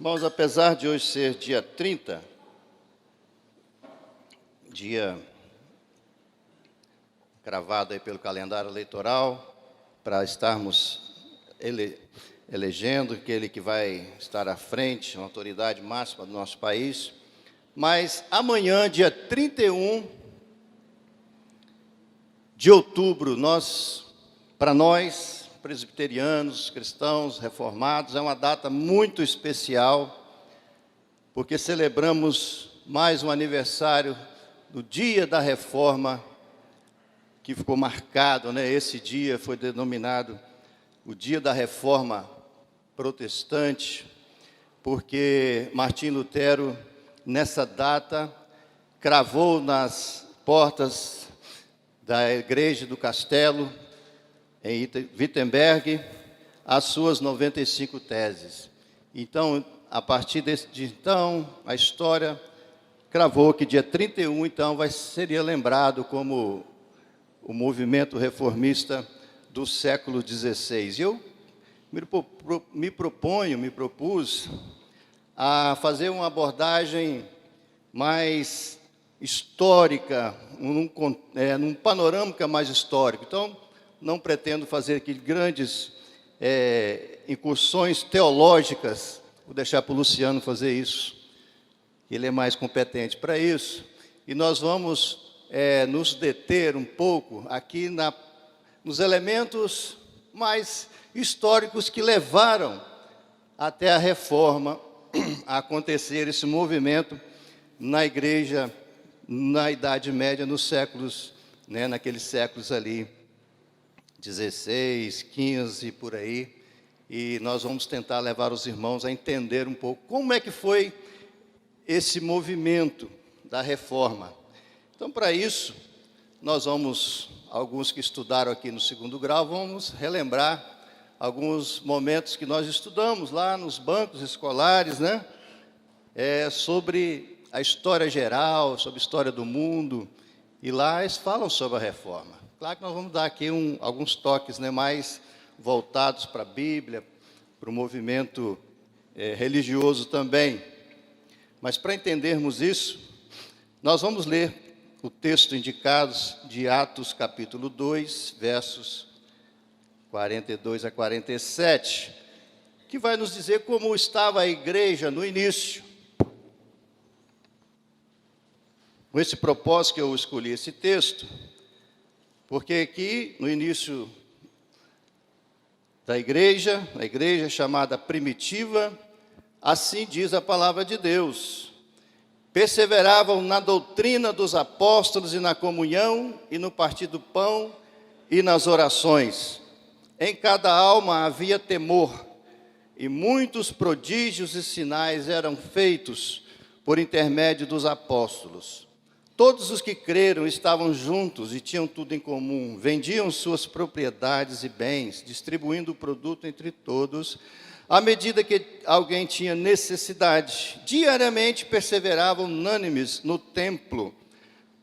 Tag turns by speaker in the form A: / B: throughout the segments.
A: Irmãos, apesar de hoje ser dia 30, dia cravado aí pelo calendário eleitoral, para estarmos elegendo aquele que vai estar à frente, uma autoridade máxima do nosso país, mas amanhã, dia 31 de outubro, para nós, presbiterianos, cristãos, reformados, é uma data muito especial, porque celebramos mais um aniversário do dia da reforma, que ficou marcado, né? Esse dia foi denominado o dia da reforma protestante, porque Martim Lutero, nessa data, cravou nas portas da igreja do castelo, em Wittenberg, as suas 95 teses. Então, a partir de então, a história cravou que dia 31, então, seria lembrado como o movimento reformista do século XVI. E eu me propus a fazer uma abordagem mais histórica, num panorâmica mais histórico. Então, não pretendo fazer aqui grandes incursões teológicas, vou deixar para o Luciano fazer isso, ele é mais competente para isso, e nós vamos nos deter um pouco aqui nos elementos mais históricos que levaram até a reforma a acontecer, esse movimento na igreja, na Idade Média, nos séculos, naqueles séculos ali, 16, 15, por aí, e nós vamos tentar levar os irmãos a entender um pouco como é que foi esse movimento da reforma. Então, para isso, nós alguns que estudaram aqui no segundo grau, vamos relembrar alguns momentos que nós estudamos lá nos bancos escolares, sobre a história geral, sobre a história do mundo, e lá eles falam sobre a reforma. Claro que nós vamos dar aqui alguns toques mais voltados para a Bíblia, para o movimento religioso também. Mas para entendermos isso, nós vamos ler o texto indicado de Atos capítulo 2, versos 42 a 47, que vai nos dizer como estava a igreja no início. Com esse propósito que eu escolhi esse texto, porque aqui, no início da igreja, a igreja chamada primitiva, assim diz a palavra de Deus: perseveravam na doutrina dos apóstolos e na comunhão, e no partir do pão e nas orações. Em cada alma havia temor, e muitos prodígios e sinais eram feitos por intermédio dos apóstolos. Todos os que creram estavam juntos e tinham tudo em comum, vendiam suas propriedades e bens, distribuindo o produto entre todos, à medida que alguém tinha necessidade. Diariamente perseveravam unânimes no templo,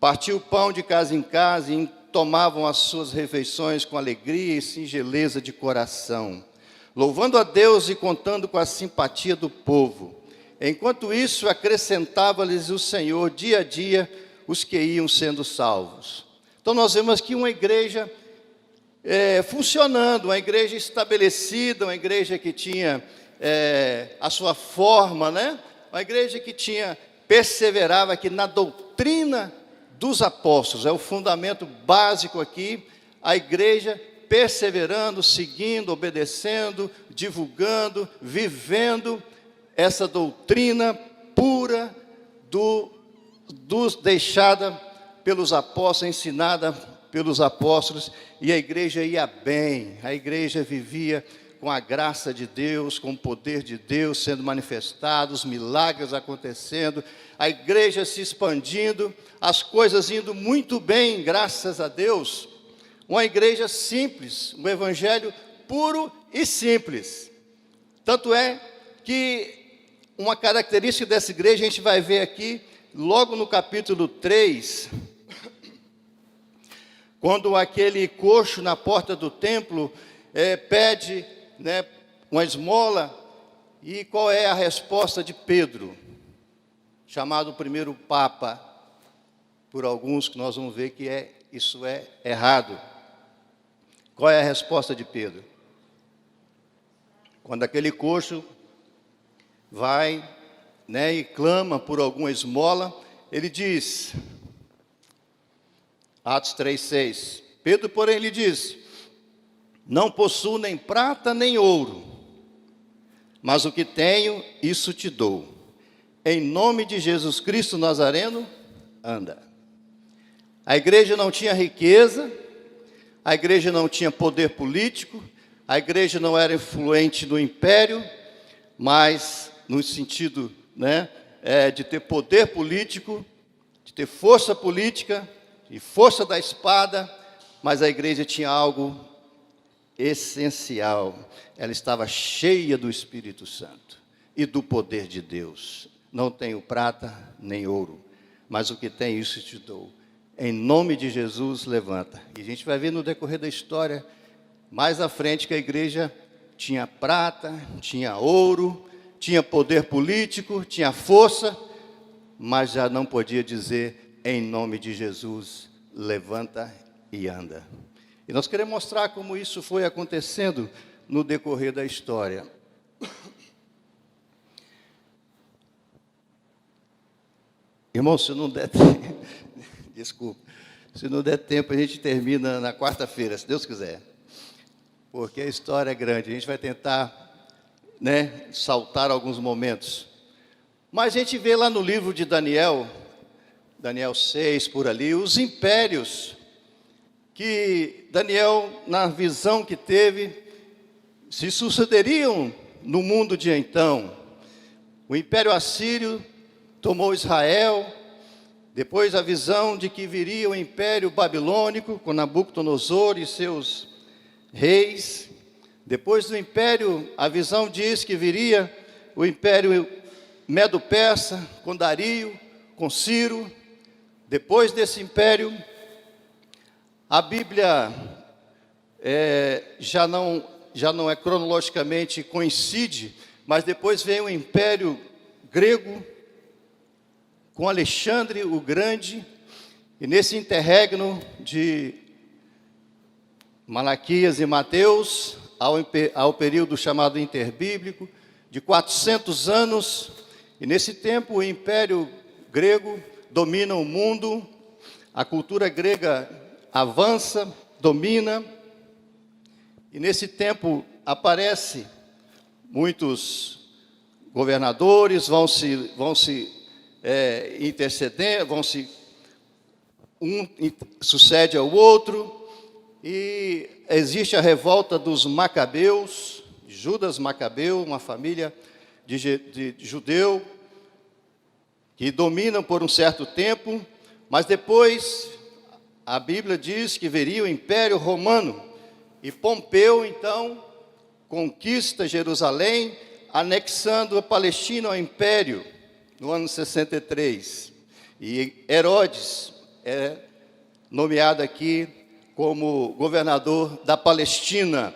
A: partiam o pão de casa em casa e tomavam as suas refeições com alegria e singeleza de coração, louvando a Deus e contando com a simpatia do povo. Enquanto isso, acrescentava-lhes o Senhor dia a dia os que iam sendo salvos. Então nós vemos aqui uma igreja funcionando, uma igreja estabelecida, uma igreja que tinha a sua forma, uma igreja que perseverava aqui na doutrina dos apóstolos, é o fundamento básico aqui, a igreja perseverando, seguindo, obedecendo, divulgando, vivendo essa doutrina pura deixada pelos apóstolos, ensinada pelos apóstolos, e a igreja ia bem, a igreja vivia com a graça de Deus, com o poder de Deus sendo manifestado, os milagres acontecendo, a igreja se expandindo, as coisas indo muito bem, graças a Deus. Uma igreja simples, um evangelho puro e simples. Tanto é que uma característica dessa igreja, a gente vai ver aqui, logo no capítulo 3, quando aquele coxo na porta do templo pede uma esmola, E qual é a resposta de Pedro, chamado o primeiro Papa, por alguns que nós vamos ver que isso é errado? Qual é a resposta de Pedro? Quando aquele coxo vai, e clama por alguma esmola, ele diz, Atos 3,6, Pedro, porém, lhe diz, não possuo nem prata nem ouro, mas o que tenho, isso te dou. Em nome de Jesus Cristo Nazareno, anda. A igreja não tinha riqueza, a igreja não tinha poder político, a igreja não era influente no império, mas no sentido de ter poder político, de ter força política e força da espada, mas a igreja tinha algo essencial. Ela estava cheia do Espírito Santo e do poder de Deus. Não tenho prata nem ouro, mas o que tem, isso te dou. Em nome de Jesus, levanta. E a gente vai ver no decorrer da história, mais à frente, que a igreja tinha prata, tinha ouro, tinha poder político, tinha força, mas já não podia dizer, em nome de Jesus, levanta e anda. E nós queremos mostrar como isso foi acontecendo no decorrer da história. Irmão, se não der tempo, desculpa, se não der tempo, a gente termina na quarta-feira, se Deus quiser. Porque a história é grande, a gente vai tentar, saltar alguns momentos. Mas a gente vê lá no livro de Daniel 6, por ali, os impérios que Daniel, na visão que teve, se sucederiam no mundo de então. O Império Assírio tomou Israel, depois a visão de que viria o Império Babilônico, com Nabucodonosor e seus reis. Depois do Império, a visão diz que viria o Império Medo-Persa, com Dario, com Ciro. Depois desse império, a Bíblia já não é cronologicamente coincide, mas depois vem o Império Grego, com Alexandre o Grande, e nesse interregno de Malaquias e Mateus, ao período chamado interbíblico, de 400 anos, e nesse tempo o Império Grego domina o mundo, a cultura grega avança, domina, e nesse tempo aparece muitos governadores, vão se interceder, um sucede ao outro, e existe a revolta dos Macabeus, Judas Macabeu, uma família de judeu, que dominam por um certo tempo, mas depois a Bíblia diz que viria o Império Romano, e Pompeu, então, conquista Jerusalém, anexando a Palestina ao Império, no ano 63. E Herodes é nomeado aqui como governador da Palestina.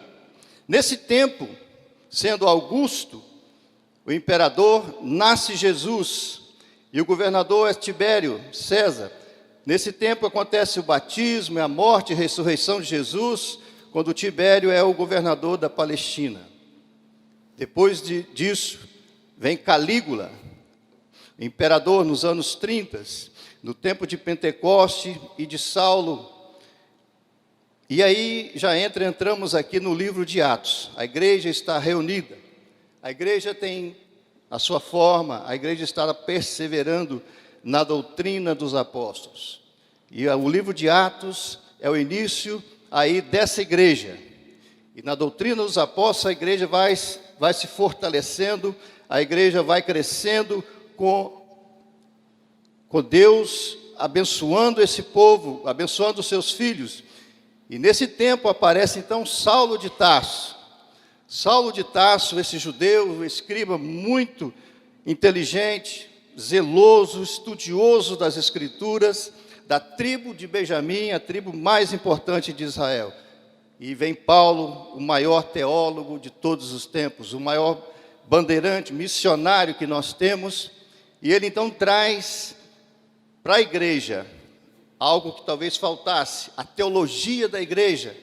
A: Nesse tempo, sendo Augusto o imperador, nasce Jesus, e o governador é Tibério, César. Nesse tempo acontece o batismo, a morte e a ressurreição de Jesus, quando Tibério é o governador da Palestina. Depois disso, vem Calígula, imperador nos anos 30, no tempo de Pentecoste e de Saulo. E aí entramos aqui no livro de Atos. A igreja está reunida, a igreja tem a sua forma, a igreja está perseverando na doutrina dos apóstolos. E o livro de Atos é o início aí dessa igreja. E na doutrina dos apóstolos a igreja vai se fortalecendo, a igreja vai crescendo com Deus, abençoando esse povo, abençoando os seus filhos. E nesse tempo aparece então Saulo de Tarso. Saulo de Tarso, esse judeu, escriba muito inteligente, zeloso, estudioso das Escrituras, da tribo de Benjamim, a tribo mais importante de Israel. E vem Paulo, o maior teólogo de todos os tempos, o maior bandeirante, missionário que nós temos, e ele então traz para a igreja algo que talvez faltasse, a teologia da igreja.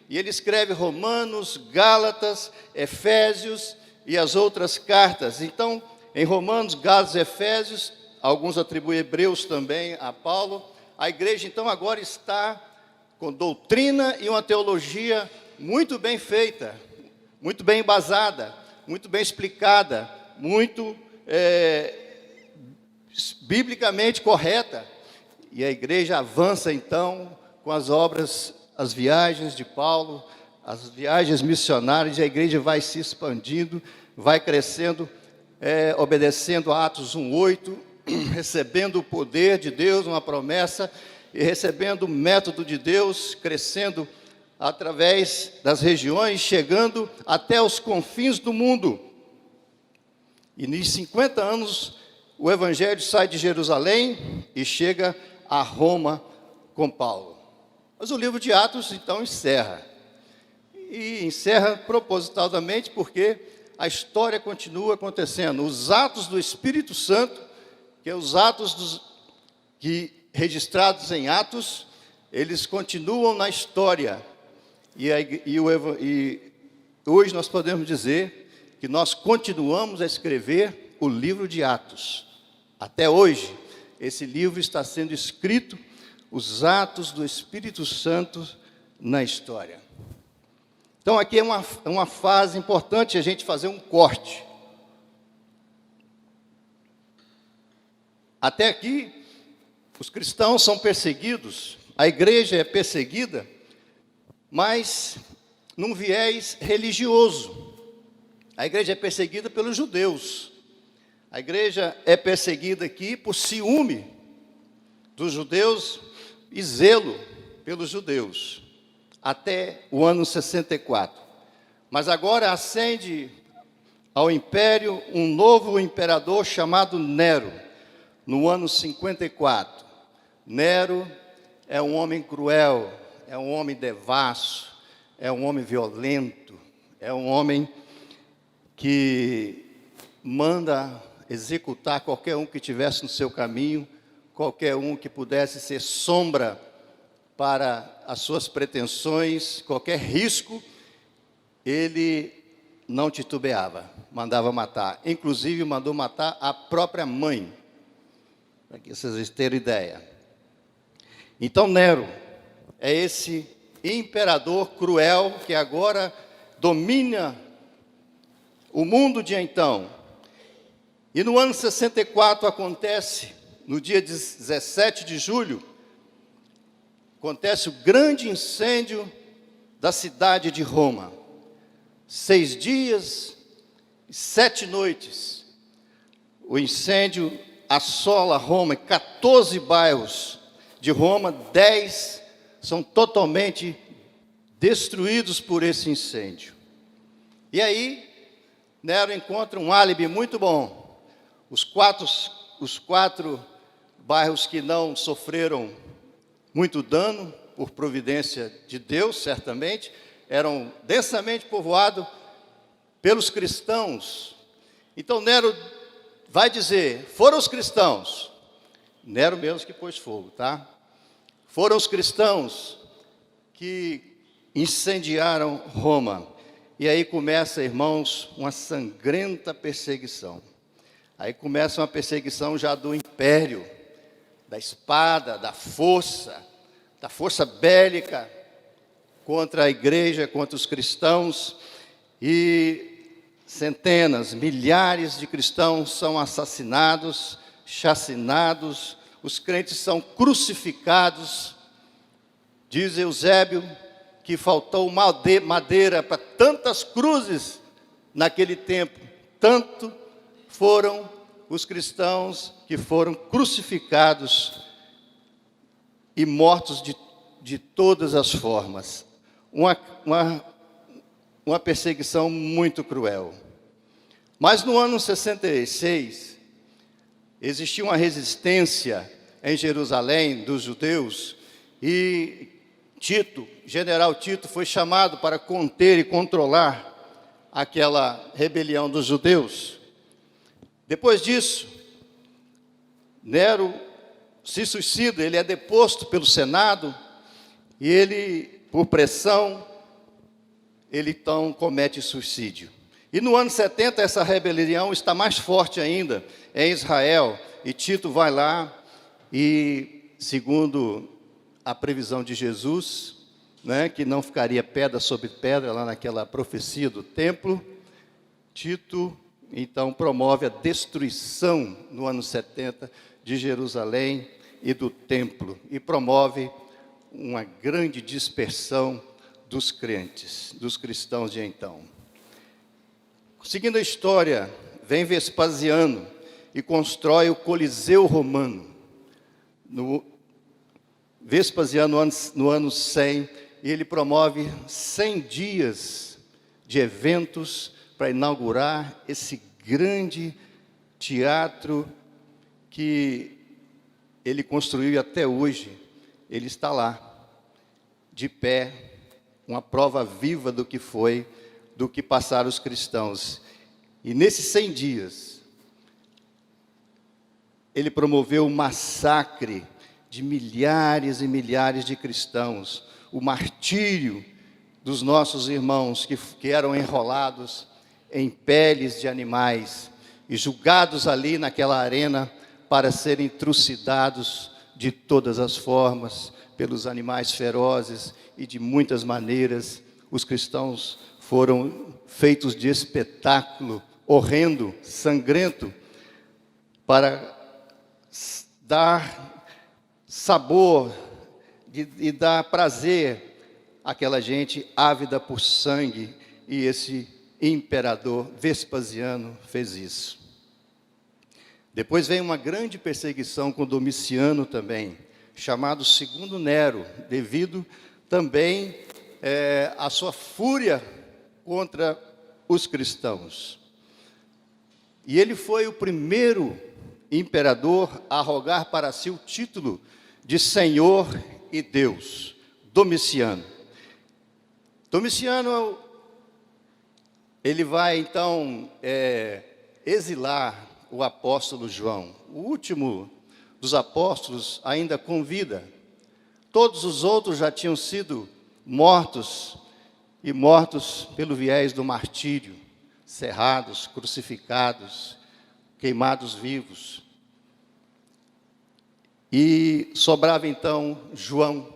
A: E ele escreve Romanos, Gálatas, Efésios e as outras cartas. Então, em Romanos, Gálatas, Efésios, alguns atribuem Hebreus também a Paulo. A igreja então agora está com doutrina e uma teologia muito bem feita, muito bem embasada, muito bem explicada, muito biblicamente correta. E a igreja avança então com as obras, as viagens de Paulo, as viagens missionárias, e a igreja vai se expandindo, vai crescendo, obedecendo a Atos 1:8, recebendo o poder de Deus, uma promessa, e recebendo o método de Deus, crescendo através das regiões, chegando até os confins do mundo. E nos 50 anos, o evangelho sai de Jerusalém e chega a Roma com Paulo. Mas o livro de Atos, então, encerra. E encerra propositalmente porque a história continua acontecendo. Os atos do Espírito Santo, que é os atos registrados em Atos, eles continuam na história. E hoje nós podemos dizer que nós continuamos a escrever o livro de Atos. Até hoje, esse livro está sendo escrito, os atos do Espírito Santo na história. Então aqui é uma fase importante a gente fazer um corte. Até aqui, os cristãos são perseguidos, a igreja é perseguida, mas num viés religioso. A igreja é perseguida pelos judeus. A igreja é perseguida aqui por ciúme dos judeus e zelo pelos judeus, até o ano 64. Mas agora ascende ao império um novo imperador chamado Nero, no ano 54. Nero é um homem cruel, é um homem devasso, é um homem violento, é um homem que manda executar qualquer um que estivesse no seu caminho, qualquer um que pudesse ser sombra para as suas pretensões, qualquer risco, ele não titubeava, mandava matar. Inclusive, mandou matar a própria mãe, para que vocês tenham ideia. Então, Nero é esse imperador cruel que agora domina o mundo de então. E no ano 64 acontece, no dia 17 de julho, acontece o grande incêndio da cidade de Roma. 6 dias e 7 noites. O incêndio assola Roma, 14 bairros de Roma, 10 são totalmente destruídos por esse incêndio. E aí, Nero encontra um álibi muito bom. Os quatro bairros que não sofreram muito dano, por providência de Deus, certamente, eram densamente povoados pelos cristãos. Então Nero vai dizer, foram os cristãos, Nero mesmo que pôs fogo, tá? Foram os cristãos que incendiaram Roma. E aí começa, irmãos, uma sangrenta perseguição. Aí começa uma perseguição já do império, da espada, da força bélica contra a igreja, contra os cristãos, e centenas, milhares de cristãos são assassinados, chacinados, os crentes são crucificados. Diz Eusébio que faltou madeira para tantas cruzes naquele tempo, tanto foram os cristãos que foram crucificados e mortos de todas as formas. Uma perseguição muito cruel. Mas no ano 66, existia uma resistência em Jerusalém dos judeus, e Tito, general Tito, foi chamado para conter e controlar aquela rebelião dos judeus. Depois disso, Nero se suicida, ele é deposto pelo Senado, e ele, por pressão, ele então comete suicídio. E no ano 70, essa rebelião está mais forte ainda em Israel, e Tito vai lá e, segundo a previsão de Jesus, né, que não ficaria pedra sobre pedra lá naquela profecia do templo, Tito então promove a destruição no ano 70 de Jerusalém e do templo, e promove uma grande dispersão dos crentes, dos cristãos de então. Seguindo a história, vem Vespasiano e constrói o Coliseu Romano. Vespasiano, no ano 100, ele promove 100 dias de eventos para inaugurar esse grande teatro que ele construiu, e até hoje ele está lá, de pé, uma prova viva do que foi, do que passaram os cristãos. E nesses 100 dias, ele promoveu o massacre de milhares e milhares de cristãos, o martírio dos nossos irmãos que eram enrolados em peles de animais e julgados ali naquela arena para serem trucidados de todas as formas, pelos animais ferozes, e de muitas maneiras os cristãos foram feitos de espetáculo horrendo, sangrento, para dar sabor e dar prazer àquela gente ávida por sangue, e esse imperador Vespasiano fez isso. Depois vem uma grande perseguição com Domiciano também, chamado Segundo Nero, devido também à sua fúria contra os cristãos. E ele foi o primeiro imperador a arrogar para si o título de Senhor e Deus, Domiciano. Domiciano, ele vai então exilar o apóstolo João, o último dos apóstolos ainda com vida. Todos os outros já tinham sido mortos, e mortos pelo viés do martírio, serrados, crucificados, queimados vivos. E sobrava então João,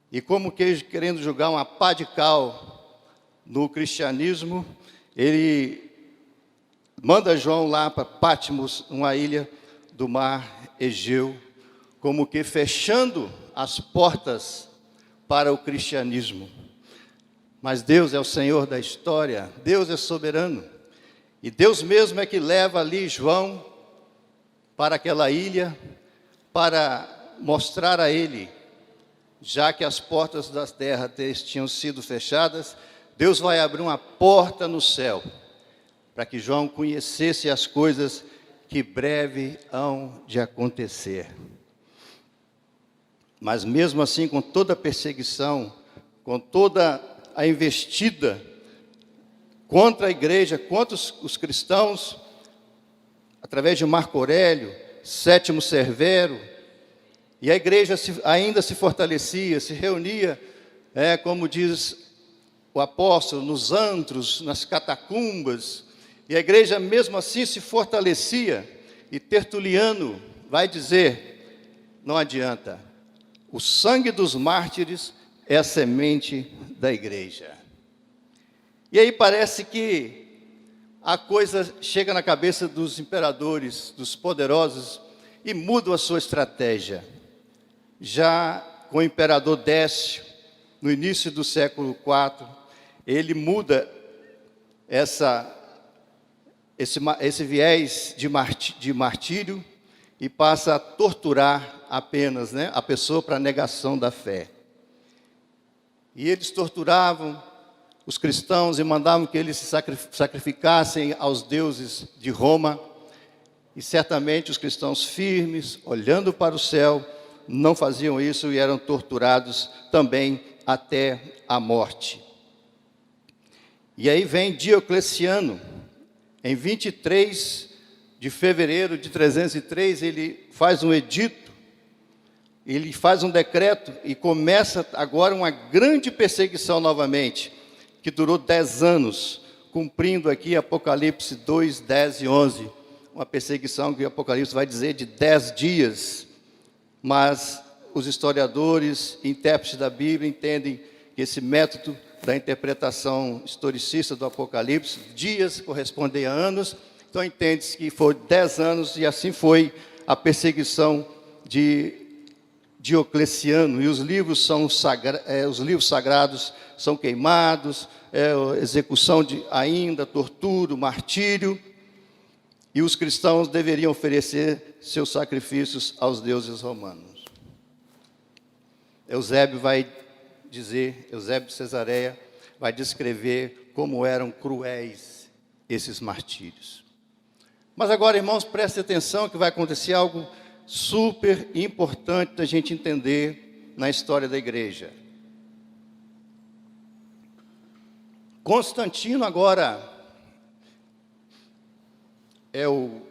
A: e como que querendo jogar uma pá de cal no cristianismo, ele manda João lá para Patmos, uma ilha do mar Egeu, como que fechando as portas para o cristianismo. Mas Deus é o Senhor da história, Deus é soberano, e Deus mesmo é que leva ali João para aquela ilha, para mostrar a ele, já que as portas das terras tinham sido fechadas, Deus vai abrir uma porta no céu, para que João conhecesse as coisas que breve hão de acontecer. Mas mesmo assim, com toda a perseguição, com toda a investida contra a igreja, contra os cristãos, através de Marco Aurélio, Sétimo Severo, e a igreja ainda se fortalecia, se reunia, como diz o apóstolo, nos antros, nas catacumbas, e a igreja mesmo assim se fortalecia, e Tertuliano vai dizer, não adianta, o sangue dos mártires é a semente da igreja. E aí parece que a coisa chega na cabeça dos imperadores, dos poderosos, e mudam a sua estratégia. Já com o imperador Décio, no início do século IV, ele muda esse viés de martírio e passa a torturar apenas, a pessoa para a negação da fé. E eles torturavam os cristãos e mandavam que eles se sacrificassem aos deuses de Roma. E certamente os cristãos firmes, olhando para o céu, não faziam isso e eram torturados também até a morte. E aí vem Diocleciano, em 23 de fevereiro de 303, ele faz um edito, ele faz um decreto e começa agora uma grande perseguição novamente, que durou 10 anos, cumprindo aqui Apocalipse 2, 10 e 11. Uma perseguição que o Apocalipse vai dizer de 10 dias, mas os historiadores, intérpretes da Bíblia, entendem que esse método da interpretação historicista do Apocalipse, dias correspondem a anos, então entende-se que foi 10 anos, e assim foi a perseguição de Diocleciano, e os livros sagrados são queimados, execução ainda, tortura, martírio, e os cristãos deveriam oferecer seus sacrifícios aos deuses romanos. Eusébio de Cesareia vai descrever como eram cruéis esses martírios. Mas agora, irmãos, prestem atenção que vai acontecer algo super importante da gente entender na história da igreja. Constantino agora é o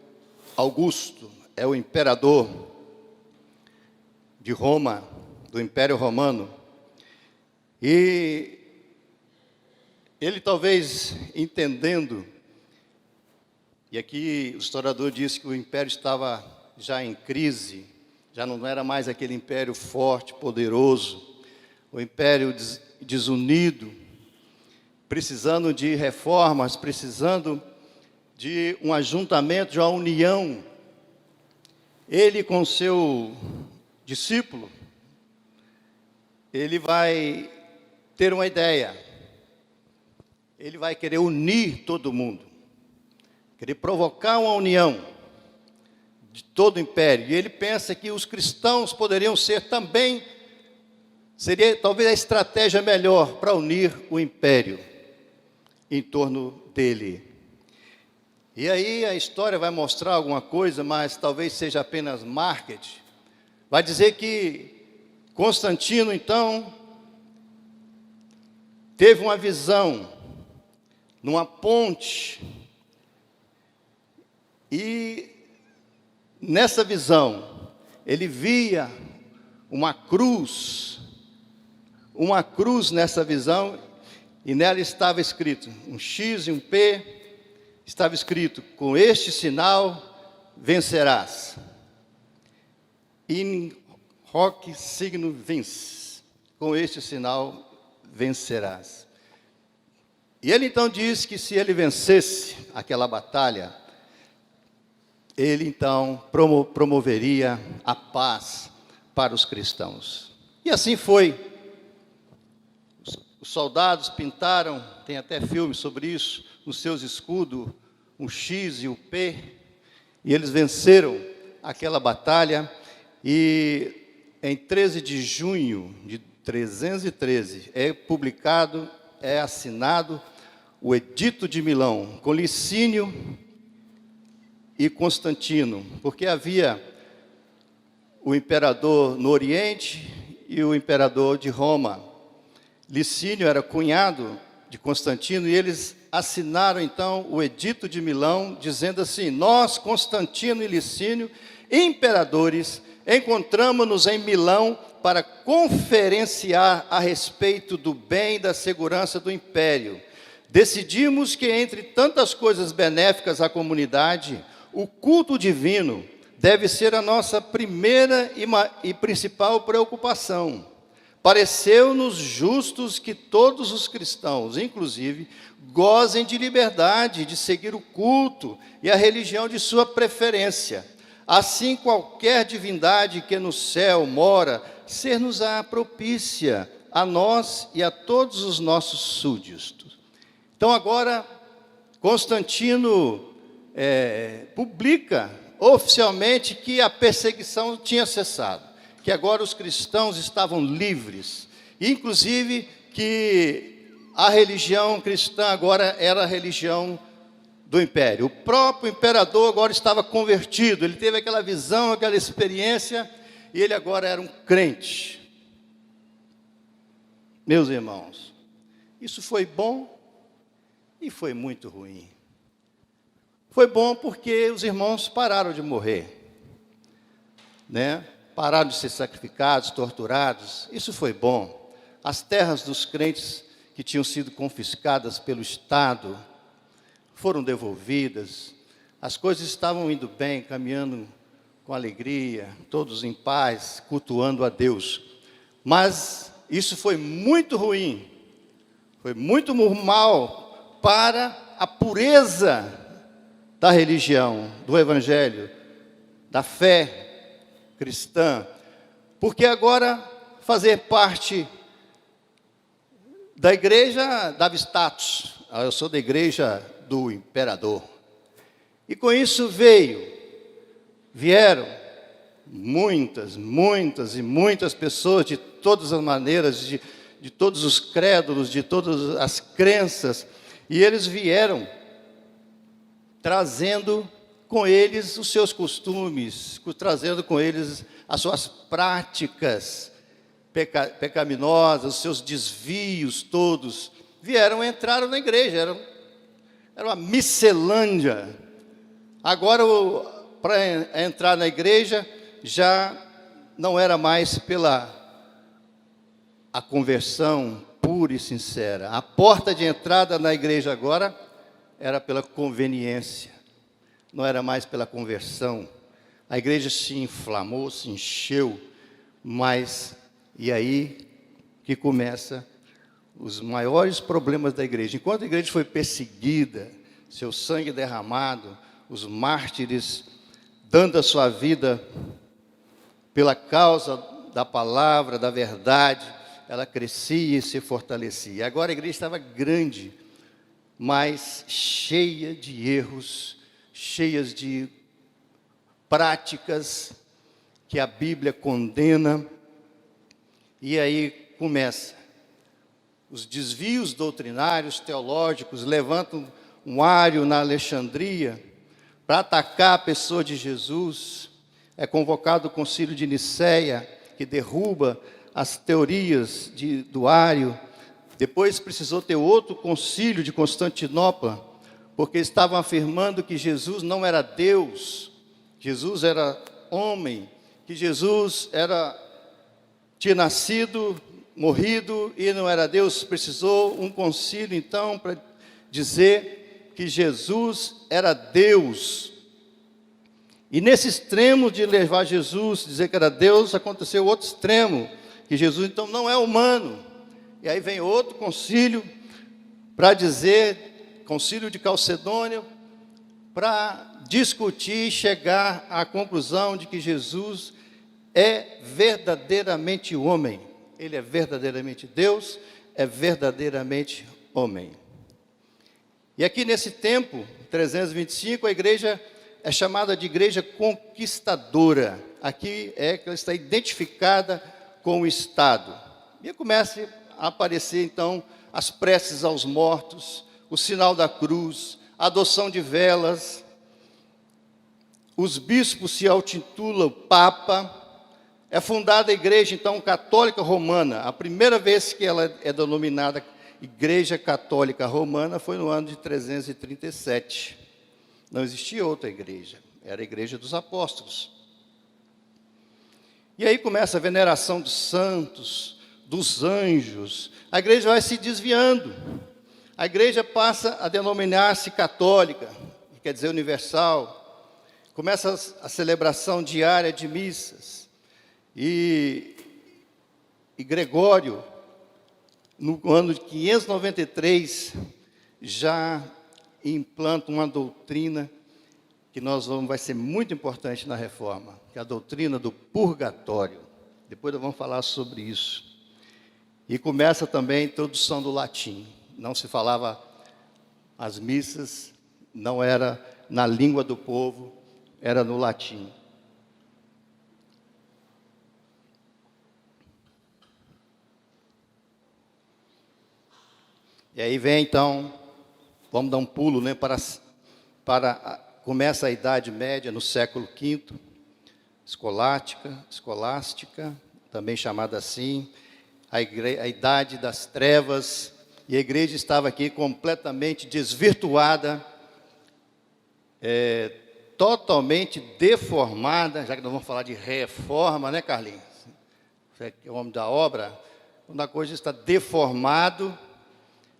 A: Augusto, é o imperador de Roma, do Império Romano, e ele talvez entendendo, e aqui o historiador diz que o império estava já em crise, já não era mais aquele império forte, poderoso, o império desunido, precisando de reformas, precisando de um ajuntamento, de uma união. Ele com seu discípulo, ele vai ter uma ideia, ele vai querer unir todo mundo, querer provocar uma união de todo o império, e ele pensa que os cristãos poderiam ser também, seria talvez a estratégia melhor para unir o império em torno dele. E aí a história vai mostrar alguma coisa, mas talvez seja apenas marketing. Vai dizer que Constantino, então, teve uma visão numa ponte, e nessa visão ele via uma cruz nessa visão, e nela estava escrito um X e um P, estava escrito: com este sinal vencerás. In hoc signo vinces, com este sinal vencerás. E ele então diz que se ele vencesse aquela batalha, ele então promoveria a paz para os cristãos. E assim foi. Os soldados pintaram, tem até filme sobre isso, nos seus escudos, um X e o P, e eles venceram aquela batalha, e em 13 de junho de 313 é publicado, é assinado o Edito de Milão, com Licínio e Constantino, porque havia o imperador no Oriente e o imperador de Roma. Licínio era cunhado de Constantino, e eles assinaram então o Edito de Milão, dizendo assim: nós, Constantino e Licínio, imperadores, encontramos-nos em Milão para conferenciar a respeito do bem e da segurança do império. Decidimos que, entre tantas coisas benéficas à comunidade, o culto divino deve ser a nossa primeira e principal preocupação. Pareceu-nos justos que todos os cristãos, inclusive, gozem de liberdade de seguir o culto e a religião de sua preferência. Assim, qualquer divindade que no céu mora, ser-nos-á propícia a nós e a todos os nossos súditos. Então agora, Constantino publica oficialmente que a perseguição tinha cessado, que agora os cristãos estavam livres, inclusive que a religião cristã agora era a religião do império. O próprio imperador agora estava convertido, ele teve aquela visão, aquela experiência, e ele agora era um crente. Meus irmãos, isso foi bom? E foi muito ruim. Foi bom porque os irmãos pararam de morrer, né? Pararam de ser sacrificados, torturados. Isso foi bom. As terras dos crentes que tinham sido confiscadas pelo Estado foram devolvidas. As coisas estavam indo bem, caminhando com alegria, todos em paz, cultuando a Deus. Mas isso foi muito ruim, foi muito mal para a pureza da religião, do evangelho, da fé cristã. Porque agora fazer parte da igreja dava status. Eu sou da igreja do imperador. E com isso vieram muitas e muitas pessoas de todas as maneiras, de todos os crédulos, de todas as crenças, e eles vieram trazendo com eles os seus costumes, trazendo com eles as suas práticas pecaminosas, os seus desvios todos, entraram na igreja, era uma miscelânea. Agora, para entrar na igreja, já não era mais pela a conversão pura e sincera. A porta de entrada na igreja agora era pela conveniência, não era mais pela conversão. A igreja se inflamou, se encheu, e aí que começa os maiores problemas da igreja. Enquanto a igreja foi perseguida, seu sangue derramado, os mártires dando a sua vida pela causa da palavra, da verdade, ela crescia e se fortalecia. Agora a igreja estava grande, mas cheia de erros, cheias de práticas que a Bíblia condena. E aí começa. Os desvios doutrinários, teológicos, levantam um ário na Alexandria para atacar a pessoa de Jesus. É convocado o concílio de Nicéia, que derruba as teorias do ário. Depois precisou ter outro concílio de Constantinopla, porque estavam afirmando que Jesus não era Deus, Jesus era homem, que Jesus tinha nascido, morrido e não era Deus. Precisou um concílio, então, para dizer que Jesus era Deus. E nesse extremo de levar Jesus, dizer que era Deus, aconteceu outro extremo, que Jesus então não é humano. E aí vem outro concílio para dizer, concílio de Calcedônia, para discutir e chegar à conclusão de que Jesus é verdadeiramente homem. Ele é verdadeiramente Deus, é verdadeiramente homem. E aqui nesse tempo, 325, a igreja é chamada de igreja conquistadora. Aqui é que ela está identificada com o Estado. E começa a aparecer, então, as preces aos mortos, o sinal da cruz, a adoção de velas. Os bispos se auto-intitulam Papa. É fundada a igreja, então, católica romana. A primeira vez que ela é denominada Igreja Católica Romana foi no ano de 337. Não existia outra igreja, era a igreja dos apóstolos. E aí começa a veneração dos santos, dos anjos. A igreja vai se desviando. A igreja passa a denominar-se católica, que quer dizer universal. Começa a celebração diária de missas. E Gregório, no ano de 593, já implanta uma doutrina que vai ser muito importante na reforma, que é a doutrina do purgatório. Depois nós vamos falar sobre isso. E começa também a introdução do latim. Não se falava, as missas não era na língua do povo, era no latim. E aí vem, então, vamos dar um pulo, né, começa a Idade Média, no século V, escolástica, também chamada assim, a Idade das Trevas, e a igreja estava aqui completamente desvirtuada, totalmente deformada, já que nós vamos falar de reforma, né, Carlinhos? Você que é o homem da obra, quando a coisa está deformado,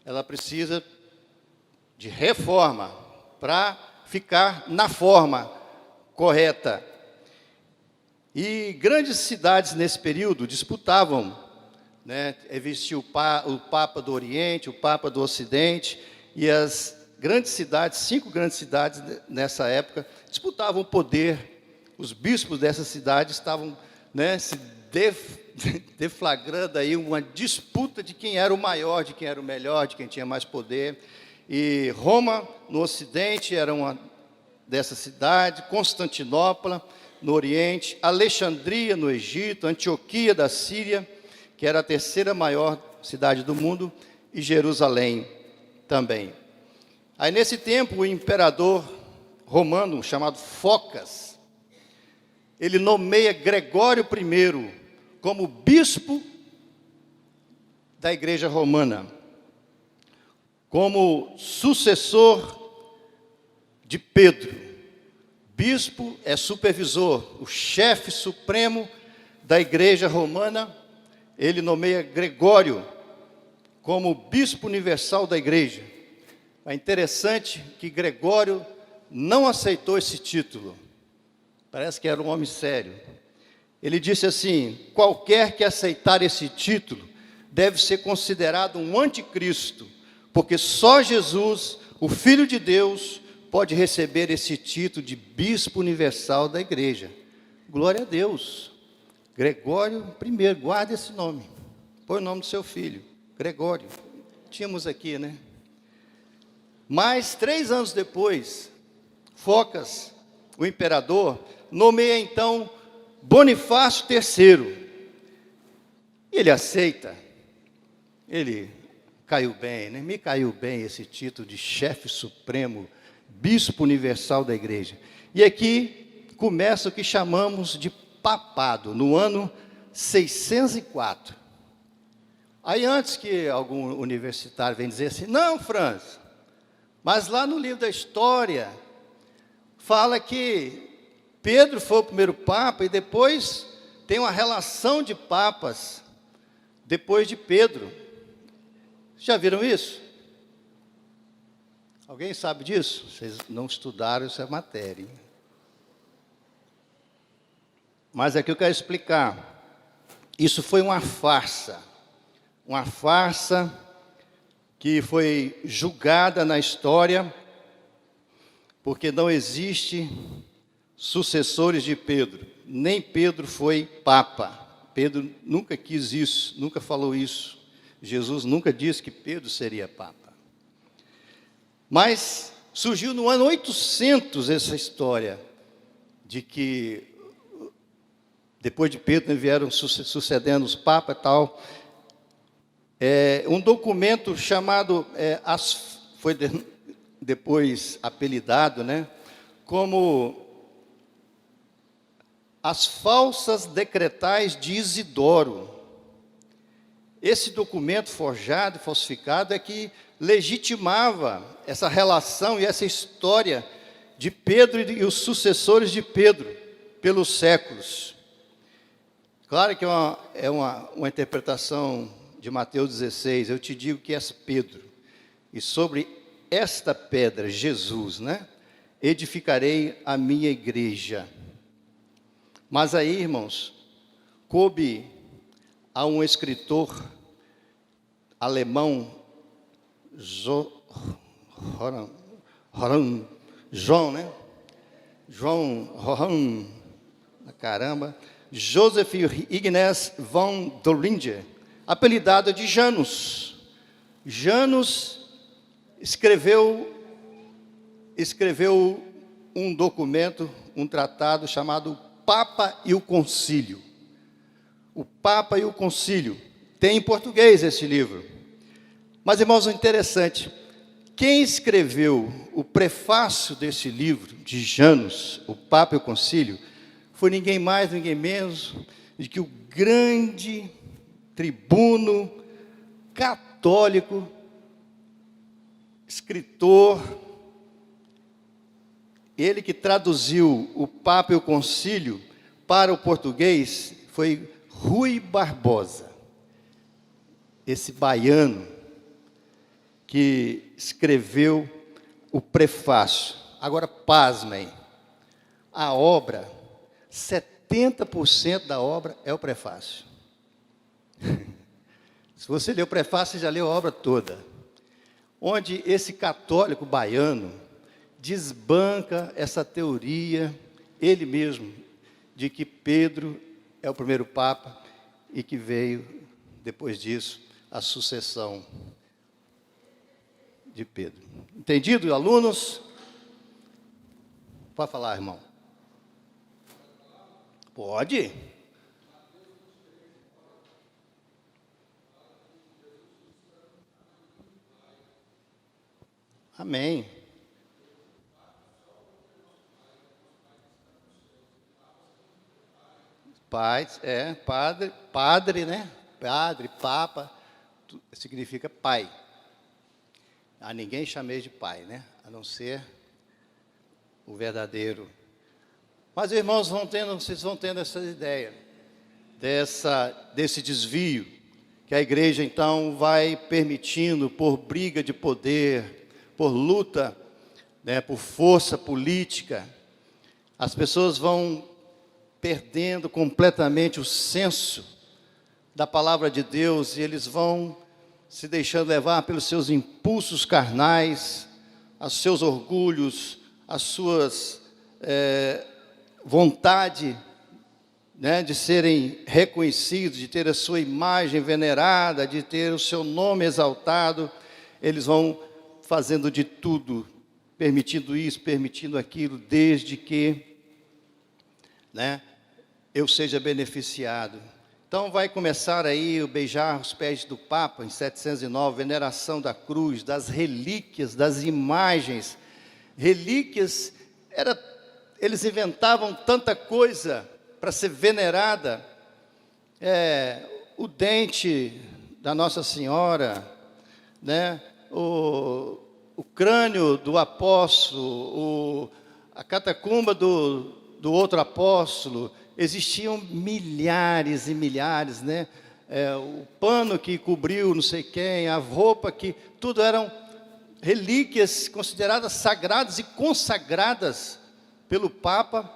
A: ela precisa de reforma para ficar na forma correta. E grandes cidades nesse período disputavam, né? Existia o Papa do Oriente, o Papa do Ocidente, e as grandes cidades, 5 grandes cidades nessa época, disputavam o poder. Os bispos dessas cidades estavam, né, se deflagrando aí uma disputa de quem era o maior, de quem era o melhor, de quem tinha mais poder. E Roma, no Ocidente, era uma dessa cidade, Constantinopla, no Oriente, Alexandria, no Egito, Antioquia da Síria, que era a 3ª maior cidade do mundo, e Jerusalém também. Aí, nesse tempo, o imperador romano, chamado Focas, ele nomeia Gregório I como bispo da Igreja Romana, como sucessor de Pedro. Bispo é supervisor, o chefe supremo da Igreja Romana. Ele nomeia Gregório como bispo universal da Igreja. É interessante que Gregório não aceitou esse título. Parece que era um homem sério. Ele disse assim: qualquer que aceitar esse título deve ser considerado um anticristo, porque só Jesus, o Filho de Deus, pode receber esse título de bispo universal da igreja. Glória a Deus. Gregório I, guarda esse nome. Põe o nome do seu filho, Gregório. Tínhamos aqui, né? Mas 3 anos depois, Focas, o imperador, nomeia então Bonifácio III. Ele aceita. Ele caiu bem, né? Me caiu bem esse título de chefe supremo, bispo universal da igreja. E aqui começa o que chamamos de papado, no ano 604. Aí, antes que algum universitário venha dizer assim: não, Franz, mas lá no livro da história fala que Pedro foi o primeiro papa e depois tem uma relação de papas depois de Pedro. Já viram isso? Alguém sabe disso? Vocês não estudaram essa matéria, hein? Mas aqui eu quero explicar. Isso foi uma farsa que foi julgada na história, porque não existe sucessores de Pedro. Nem Pedro foi papa. Pedro nunca quis isso, nunca falou isso. Jesus nunca disse que Pedro seria papa. Mas surgiu no ano 800 essa história de que depois de Pedro vieram sucedendo os papas e tal. Um documento chamado, foi depois apelidado, né, como as falsas decretais de Isidoro. Esse documento forjado e falsificado é que legitimava essa relação e essa história de Pedro e os sucessores de Pedro pelos séculos. Claro que é uma interpretação de Mateus 16. Eu te digo que és Pedro, e sobre esta pedra, Jesus, né, edificarei a minha igreja. Mas aí, irmãos, coube a um escritor alemão, João, né? Joseph Ignaz von Döllinger, apelidado de Janus. Janus escreveu um documento, um tratado chamado Papa e o Concílio. O Papa e o Concílio. Tem em português esse livro. Mas, irmãos, é interessante. Quem escreveu o prefácio desse livro, de Janus, o Papa e o Concílio, foi ninguém mais, ninguém menos do que o grande tribuno católico escritor, ele que traduziu o Papa e o Concílio para o português, foi Rui Barbosa, esse baiano que escreveu o prefácio. Agora, pasmem, a obra, 70% da obra é o prefácio. Se você lê o prefácio, você já leu a obra toda. Onde esse católico baiano desbanca essa teoria, ele mesmo, de que Pedro é o primeiro Papa e que veio, depois disso, a sucessão de Pedro. Entendido, alunos? Pode falar, irmão. Pode. Amém. Pai, padre, né? Padre, papa, significa pai. A ninguém chamei de pai, né? A não ser o verdadeiro. Mas, irmãos, vocês vão tendo essa ideia desse desvio que a igreja, então, vai permitindo por briga de poder, por luta, né, por força política. As pessoas vão perdendo completamente o senso da palavra de Deus e eles vão se deixando levar pelos seus impulsos carnais, os seus orgulhos, as suas vontade, né, de serem reconhecidos, de ter a sua imagem venerada, de ter o seu nome exaltado. Eles vão fazendo de tudo, permitindo isso, permitindo aquilo, desde que, né, eu seja beneficiado. Então vai começar aí o beijar os pés do Papa, em 709, veneração da cruz, das relíquias, das imagens. Relíquias, eles inventavam tanta coisa para ser venerada. O dente da Nossa Senhora, né? O crânio do apóstolo, a catacumba do outro apóstolo. Existiam milhares e milhares, né? O pano que cobriu não sei quem, a roupa que... Tudo eram relíquias consideradas sagradas e consagradas pelo Papa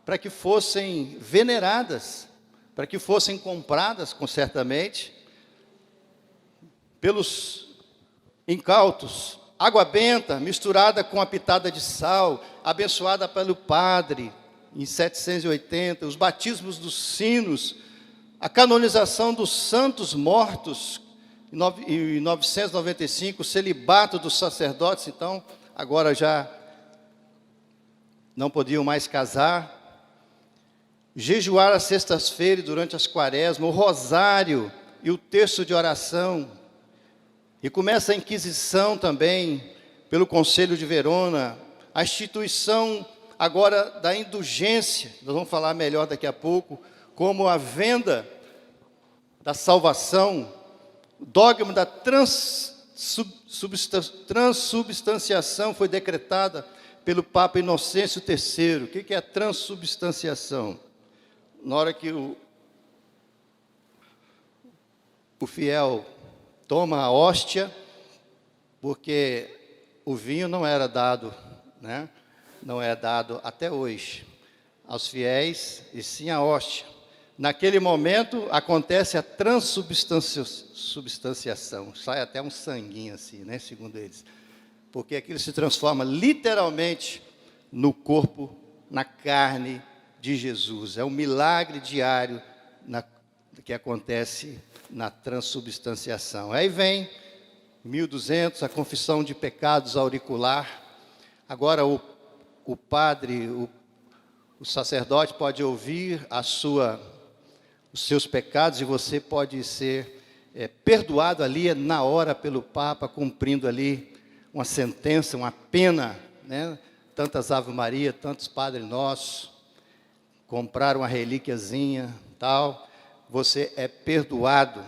A: para que fossem veneradas, para que fossem compradas, certamente, pelos incautos. Água benta misturada com a pitada de sal, abençoada pelo padre, em 780, os batismos dos sinos, a canonização dos santos mortos, em 995, o celibato dos sacerdotes, então, agora já não podiam mais casar, jejuar às sextas-feiras durante as quaresmas, o rosário e o terço de oração, e começa a Inquisição também, pelo Conselho de Verona, a instituição agora da indulgência, nós vamos falar melhor daqui a pouco, como a venda da salvação, o dogma da transubstanciação foi decretada pelo Papa Inocêncio III. O que é a transubstanciação? Na hora que o fiel toma a hóstia, porque o vinho não era dado, né? Não é dado até hoje aos fiéis, e sim a hóstia. Naquele momento acontece a transubstanciação, sai até um sanguinho assim, né, segundo eles, porque aquilo se transforma literalmente no corpo, na carne de Jesus. É um milagre diário que acontece na transubstanciação. Aí vem 1200, a confissão de pecados auricular. Agora o padre, o sacerdote pode ouvir os seus pecados e você pode ser perdoado ali na hora pelo Papa, cumprindo ali uma sentença, uma pena, né? Tantas Ave Maria, tantos Padre Nosso, comprar uma relíquiazinha, tal, você é perdoado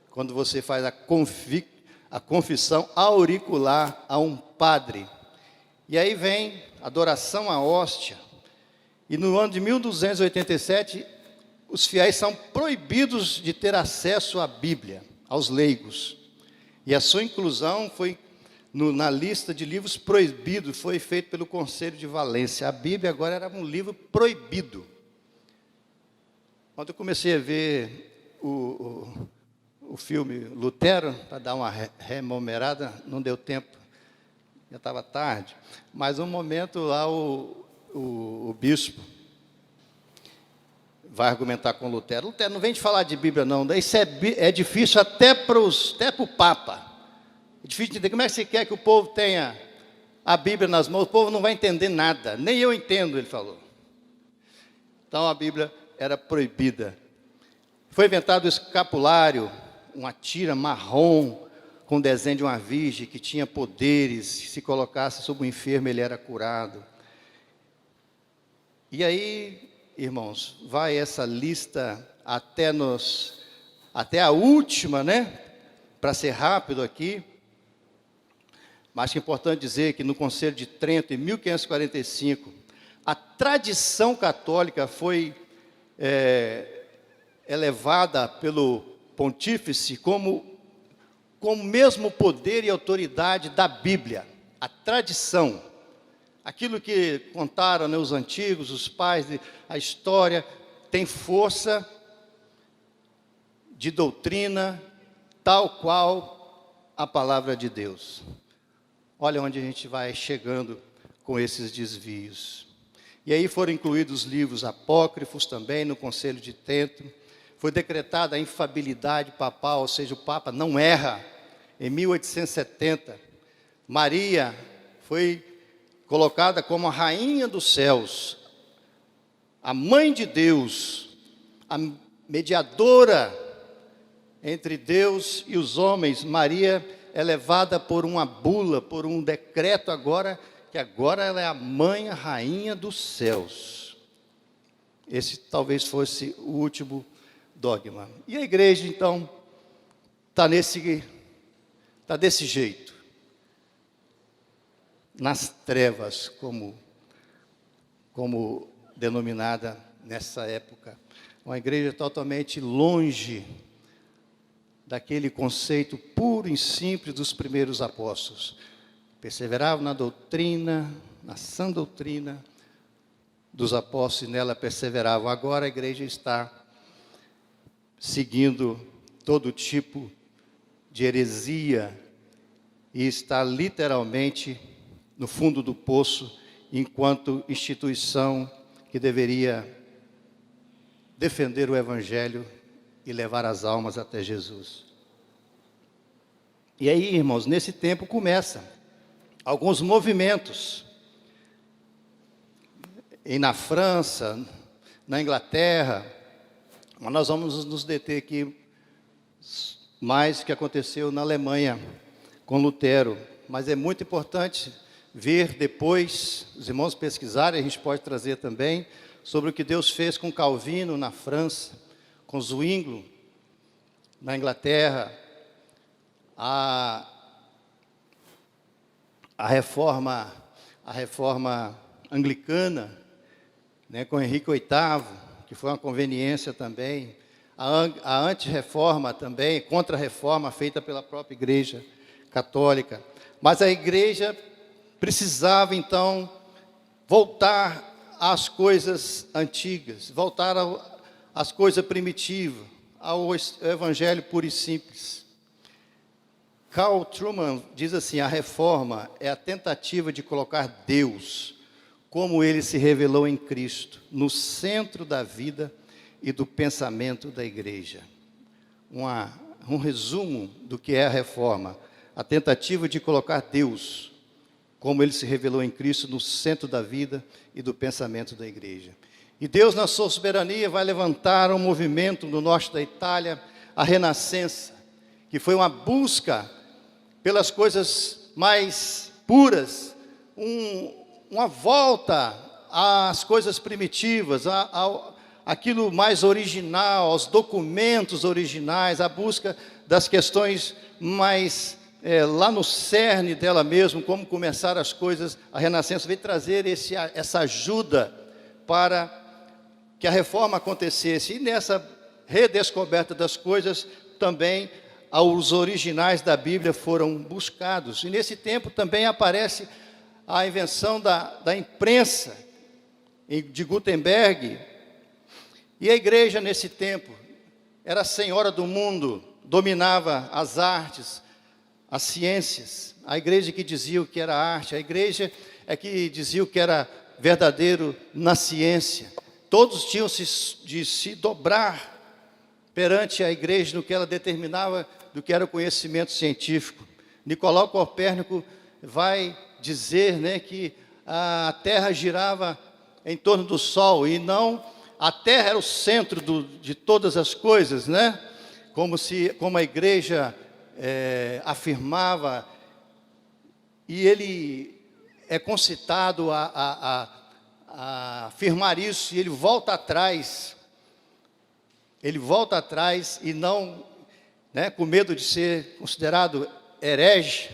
A: quando você faz a confissão auricular a um padre. E aí vem adoração à hóstia. E no ano de 1287, os fiéis são proibidos de ter acesso à Bíblia, aos leigos. E a sua inclusão foi na lista de livros proibidos, foi feito pelo Conselho de Valência. A Bíblia agora era um livro proibido. Quando eu comecei a ver o filme Lutero, para dar uma rememorizada, não deu tempo, já estava tarde. Mas um momento lá o bispo vai argumentar com Lutero. Lutero, não vem de falar de Bíblia não, isso é difícil até para o Papa. É difícil de entender. Como é que você quer que o povo tenha a Bíblia nas mãos? O povo não vai entender nada, nem eu entendo, ele falou. Então a Bíblia era proibida. Foi inventado o escapulário, uma tira marrom com desenho de uma virgem que tinha poderes, se colocasse sobre o enfermo ele era curado. E aí, irmãos, vai essa lista até a última, né? Para ser rápido aqui. Mas é importante dizer que no Conselho de Trento, em 1545, a tradição católica foi elevada pelo pontífice como o mesmo poder e autoridade da Bíblia. A tradição, aquilo que contaram, né, os antigos, os pais, a história, tem força de doutrina, tal qual a palavra de Deus. Olha onde a gente vai chegando com esses desvios. E aí foram incluídos livros apócrifos também no Conselho de Trento. Foi decretada a infabilidade papal, ou seja, o Papa não erra. Em 1870, Maria foi colocada como a rainha dos céus, a mãe de Deus, a mediadora entre Deus e os homens. Maria é levada por uma bula, por um decreto agora, que agora ela é a mãe, a rainha dos céus. Esse talvez fosse o último dogma. E a igreja, então, está desse jeito, nas trevas, como denominada nessa época. Uma igreja totalmente longe daquele conceito puro e simples dos primeiros apóstolos. Perseveravam na doutrina, na sã doutrina dos apóstolos, e nela perseveravam. Agora a igreja está seguindo todo tipo de heresia e está literalmente no fundo do poço, enquanto instituição que deveria defender o Evangelho e levar as almas até Jesus. E aí, irmãos, nesse tempo começam alguns movimentos. E na França, na Inglaterra, mas nós vamos nos deter aqui mais que aconteceu na Alemanha com Lutero. Mas é muito importante ver depois, os irmãos pesquisarem, a gente pode trazer também, sobre o que Deus fez com Calvino na França, com Zwinglio na Inglaterra, a reforma anglicana, né, com Henrique VIII, que foi uma conveniência também, a anti-reforma também, contra-reforma feita pela própria Igreja Católica. Mas a Igreja precisava, então, voltar às coisas antigas, voltar às coisas primitivas, ao Evangelho puro e simples. Carl Trueman diz assim: a reforma é a tentativa de colocar Deus, como Ele se revelou em Cristo, no centro da vida e do pensamento da igreja. Um resumo do que é a reforma: a tentativa de colocar Deus, como Ele se revelou em Cristo, no centro da vida e do pensamento da igreja. E Deus, na sua soberania, vai levantar um movimento no norte da Itália, a Renascença, que foi uma busca pelas coisas mais puras, uma volta às coisas primitivas, aquilo mais original, aos documentos originais, a busca das questões mais lá no cerne dela mesmo, como começaram as coisas, a Renascença veio trazer essa ajuda para que a reforma acontecesse. E nessa redescoberta das coisas, também os originais da Bíblia foram buscados. E nesse tempo também aparece a invenção da imprensa, de Gutenberg. E a igreja, nesse tempo, era a senhora do mundo, dominava as artes, as ciências. A igreja que dizia o que era arte, a igreja é que dizia o que era verdadeiro na ciência. Todos tinham de se dobrar perante a igreja no que ela determinava do que era o conhecimento científico. Nicolau Copérnico vai dizer, né, que a Terra girava em torno do Sol e não a Terra era o centro de todas as coisas, né? Como a igreja afirmava, e ele é concitado a afirmar isso, e ele volta atrás e não, né, com medo de ser considerado herege,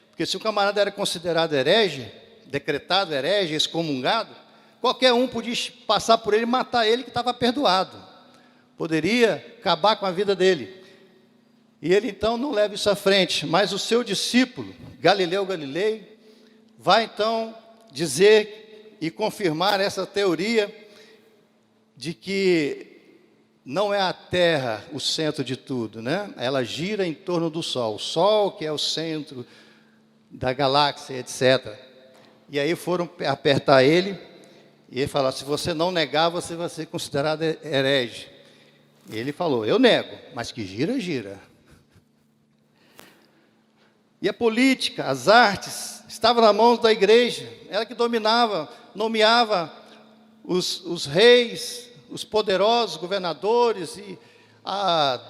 A: porque se o camarada era considerado herege, decretado herege, excomungado, qualquer um podia passar por ele e matar ele, que estava perdoado, poderia acabar com a vida dele. E ele então não leva isso à frente, mas o seu discípulo, Galileu Galilei, vai então dizer e confirmar essa teoria de que não é a Terra o centro de tudo, né? Ela gira em torno do Sol. O Sol que é o centro da galáxia, etc. E aí foram apertar ele, e ele falou, se você não negar, você vai ser considerado herege. E ele falou, eu nego, mas que gira, gira. E a política, as artes, estavam nas mãos da igreja. Ela que dominava, nomeava os reis, os poderosos governadores, e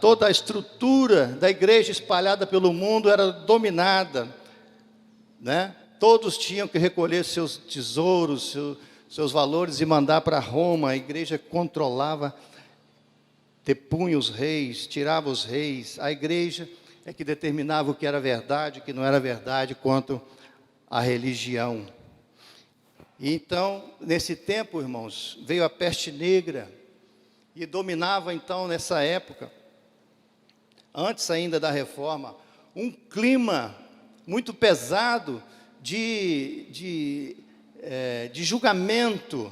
A: toda a estrutura da igreja espalhada pelo mundo era dominada, né? Todos tinham que recolher seus tesouros, seus valores e mandar para Roma. A igreja controlava, depunha os reis, tirava os reis. A igreja é que determinava o que era verdade, o que não era verdade quanto à religião. E então, nesse tempo, irmãos, veio a peste negra e dominava então nessa época, antes ainda da reforma, um clima muito pesado de julgamento.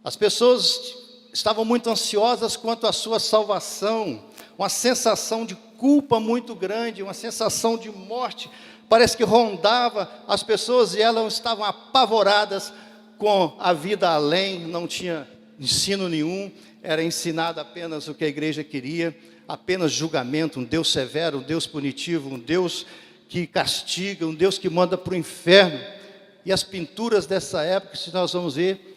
A: As pessoas estavam muito ansiosas quanto à sua salvação, uma sensação de culpa muito grande, uma sensação de morte, parece que rondava as pessoas e elas estavam apavoradas com a vida além, não tinha ensino nenhum, era ensinado apenas o que a igreja queria, apenas julgamento, um Deus severo, um Deus punitivo, um Deus que castiga, um Deus que manda para o inferno. E as pinturas dessa época, se nós vamos ver,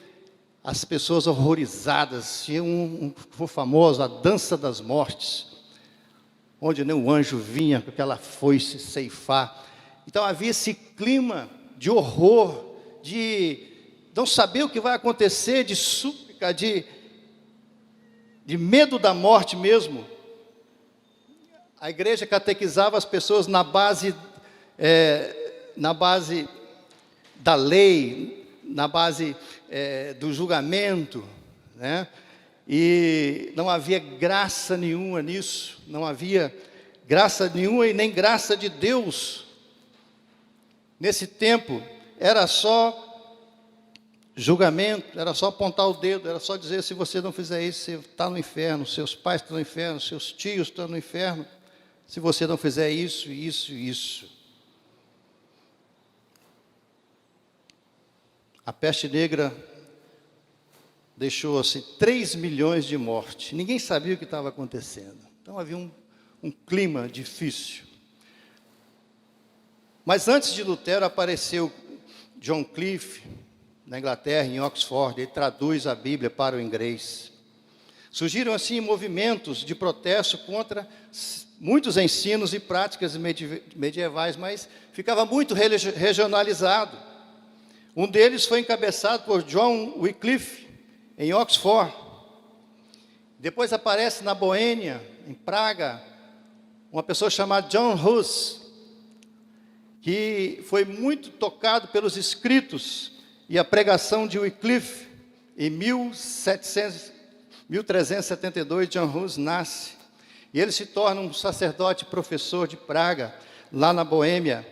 A: as pessoas horrorizadas, tinha foi famoso, a dança das mortes, onde, né, o anjo vinha com aquela foice ceifar. Então havia esse clima de horror, de não saber o que vai acontecer, de súplica, de medo da morte mesmo. A igreja catequizava as pessoas na base da lei, na base do julgamento, né? E não havia graça nenhuma nisso, não havia graça nenhuma e nem graça de Deus. Nesse tempo, era só julgamento, era só apontar o dedo, era só dizer, se você não fizer isso, você está no inferno, seus pais estão no inferno, seus tios estão no inferno, se você não fizer isso, isso e isso. A peste negra deixou assim 3 milhões de mortes. Ninguém sabia o que estava acontecendo. Então havia um clima difícil. Mas antes de Lutero apareceu John Cliff, na Inglaterra, em Oxford. Ele traduz a Bíblia para o inglês. Surgiram assim movimentos de protesto contra muitos ensinos e práticas medievais, mas ficava muito regionalizado. Um deles foi encabeçado por John Wycliffe, em Oxford. Depois aparece na Boêmia, em Praga, uma pessoa chamada John Hus, que foi muito tocado pelos escritos e a pregação de Wycliffe. Em 1372, John Hus nasce, e ele se torna um sacerdote professor de Praga, lá na Boêmia,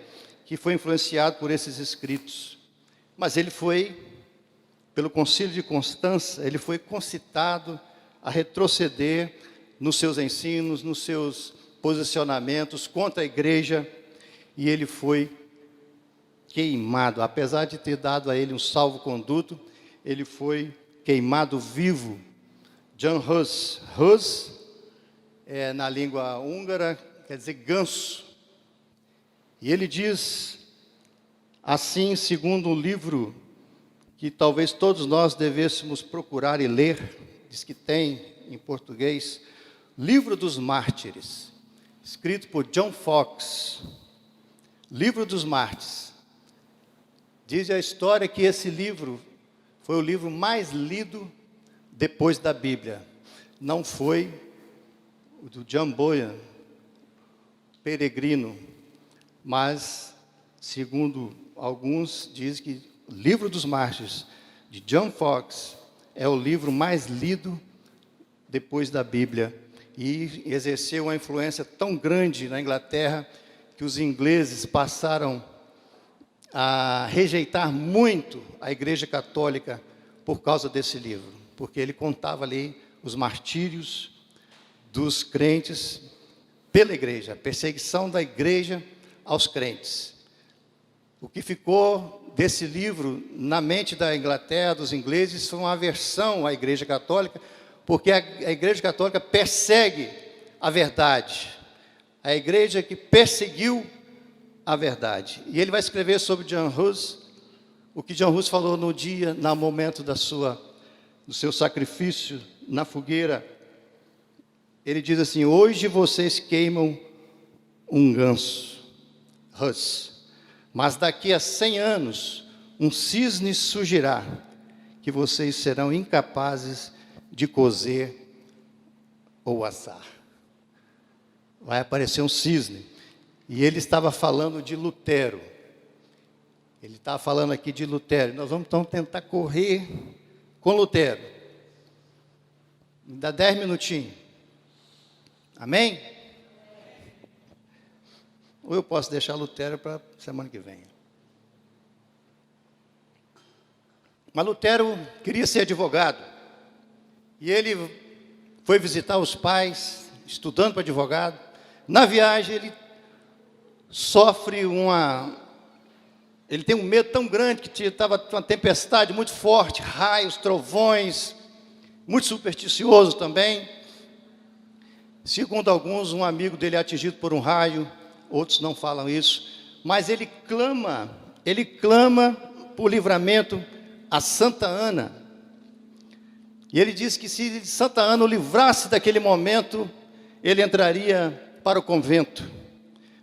A: que foi influenciado por esses escritos. Mas ele foi, pelo Concílio de Constança, ele foi concitado a retroceder nos seus ensinos, nos seus posicionamentos contra a igreja, e ele foi queimado. Apesar de ter dado a ele um salvo-conduto, ele foi queimado vivo. Jan Hus. Hus, na língua húngara, quer dizer ganso. E ele diz assim, segundo um livro que talvez todos nós devêssemos procurar e ler, diz que tem em português, Livro dos Mártires, escrito por John Foxe. Livro dos Mártires. Diz a história que esse livro foi o livro mais lido depois da Bíblia. Não foi o do John Bunyan, peregrino, mas, segundo alguns, diz que o Livro dos Mártires, de John Foxe, é o livro mais lido depois da Bíblia. E exerceu uma influência tão grande na Inglaterra, que os ingleses passaram a rejeitar muito a Igreja Católica por causa desse livro, porque ele contava ali os martírios dos crentes pela igreja, a perseguição da igreja aos crentes. O que ficou desse livro na mente da Inglaterra, dos ingleses, foi uma aversão à Igreja Católica, porque a Igreja Católica persegue a verdade, a igreja que perseguiu a verdade. E ele vai escrever sobre John Hus, o que John Hus falou no momento do seu sacrifício na fogueira. Ele diz assim: hoje vocês queimam um ganso, Hus, mas daqui a 100 anos um cisne surgirá, que vocês serão incapazes de cozer ou assar. Vai aparecer um cisne. E ele estava falando de Lutero. Ele estava falando aqui de Lutero. Nós vamos então tentar correr com Lutero. Me dá 10 minutinhos. Amém? Ou eu posso deixar Lutero para semana que vem. Mas Lutero queria ser advogado. E ele foi visitar os pais, estudando para advogado. Na viagem, ele sofre ele tem um medo tão grande que estava uma tempestade muito forte, raios, trovões, muito supersticioso também. Segundo alguns, um amigo dele é atingido por um raio, outros não falam isso, mas ele clama por livramento a Santa Ana. E ele diz que se Santa Ana o livrasse daquele momento, ele entraria para o convento.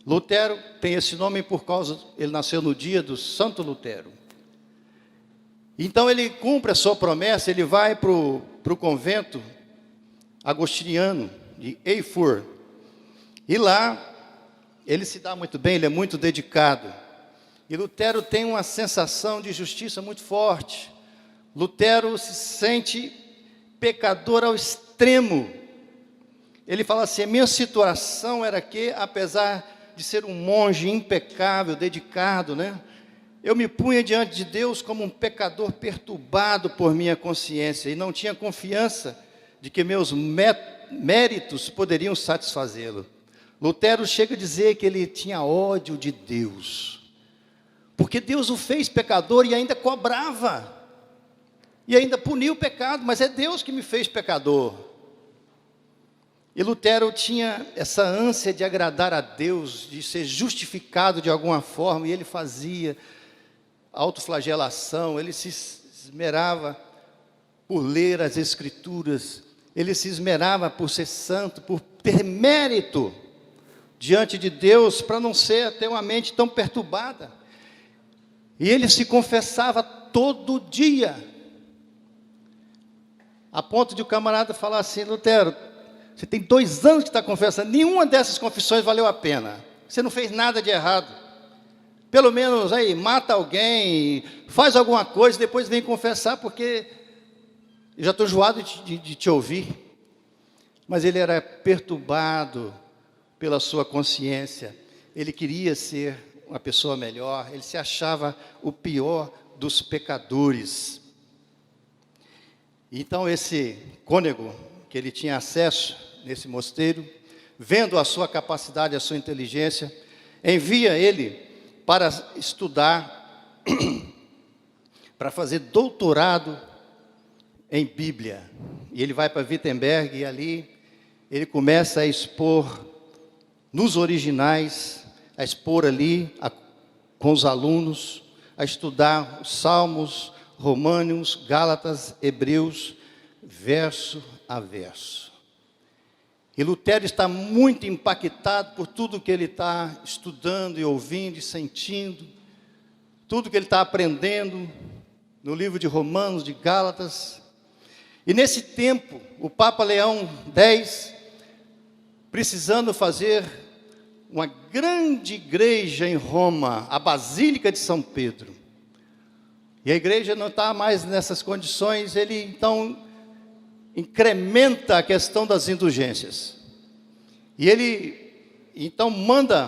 A: Lutero tem esse nome por causa, ele nasceu no dia do Santo Lutero. Então ele cumpre a sua promessa, ele vai para o convento agostiniano de Erfurt. E lá, ele se dá muito bem, ele é muito dedicado. E Lutero tem uma sensação de justiça muito forte. Lutero se sente pecador ao extremo. Ele fala assim: a minha situação era que, apesar de ser um monge impecável, dedicado, eu me punha diante de Deus como um pecador perturbado por minha consciência e não tinha confiança de que meus méritos poderiam satisfazê-lo. Lutero chega a dizer que ele tinha ódio de Deus, porque Deus o fez pecador e ainda cobrava, e ainda puniu o pecado, mas é Deus que me fez pecador. E Lutero tinha essa ânsia de agradar a Deus, de ser justificado de alguma forma, e ele fazia autoflagelação, ele se esmerava por ler as Escrituras, ele se esmerava por ser santo, por ter mérito diante de Deus, para não ter uma mente tão perturbada. E ele se confessava todo dia, a ponto de o camarada falar assim: Lutero, você tem 2 anos que está confessando, nenhuma dessas confissões valeu a pena, você não fez nada de errado. pelo menos aí, mata alguém, faz alguma coisa, depois vem confessar, porque eu já estou enjoado de te ouvir. Mas ele era perturbado pela sua consciência, ele queria ser uma pessoa melhor, ele se achava o pior dos pecadores. Então esse cônego, que ele tinha acesso nesse mosteiro, vendo a sua capacidade, a sua inteligência, envia ele para estudar, para fazer doutorado em Bíblia. E ele vai para Wittenberg e ali ele começa a expor nos originais, a expor ali com os alunos, a estudar os Salmos, Romanos, Gálatas, Hebreus, verso a verso. E Lutero está muito impactado por tudo que ele está estudando e ouvindo e sentindo, tudo que ele está aprendendo no livro de Romanos, de Gálatas. E nesse tempo, o Papa Leão X, precisando fazer uma grande igreja em Roma, a Basílica de São Pedro. E a igreja não está mais nessas condições, ele então incrementa a questão das indulgências. E ele então manda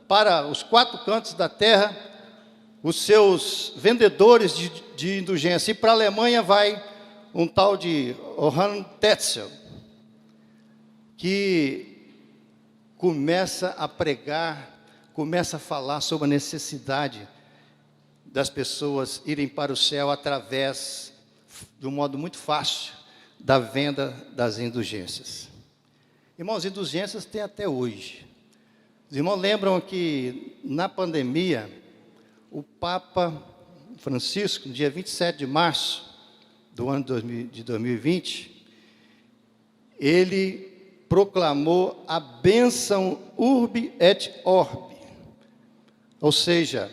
A: para os 4 cantos da terra os seus vendedores de indulgência. E para a Alemanha vai um tal de Johann Tetzel, que começa a pregar, começa a falar sobre a necessidade das pessoas irem para o céu através, de um modo muito fácil, da venda das indulgências. Irmãos, indulgências tem até hoje. Os irmãos lembram que na pandemia, o Papa Francisco, no dia 27 de março do ano de 2020, ele proclamou a bênção Urbi et Orbi, ou seja,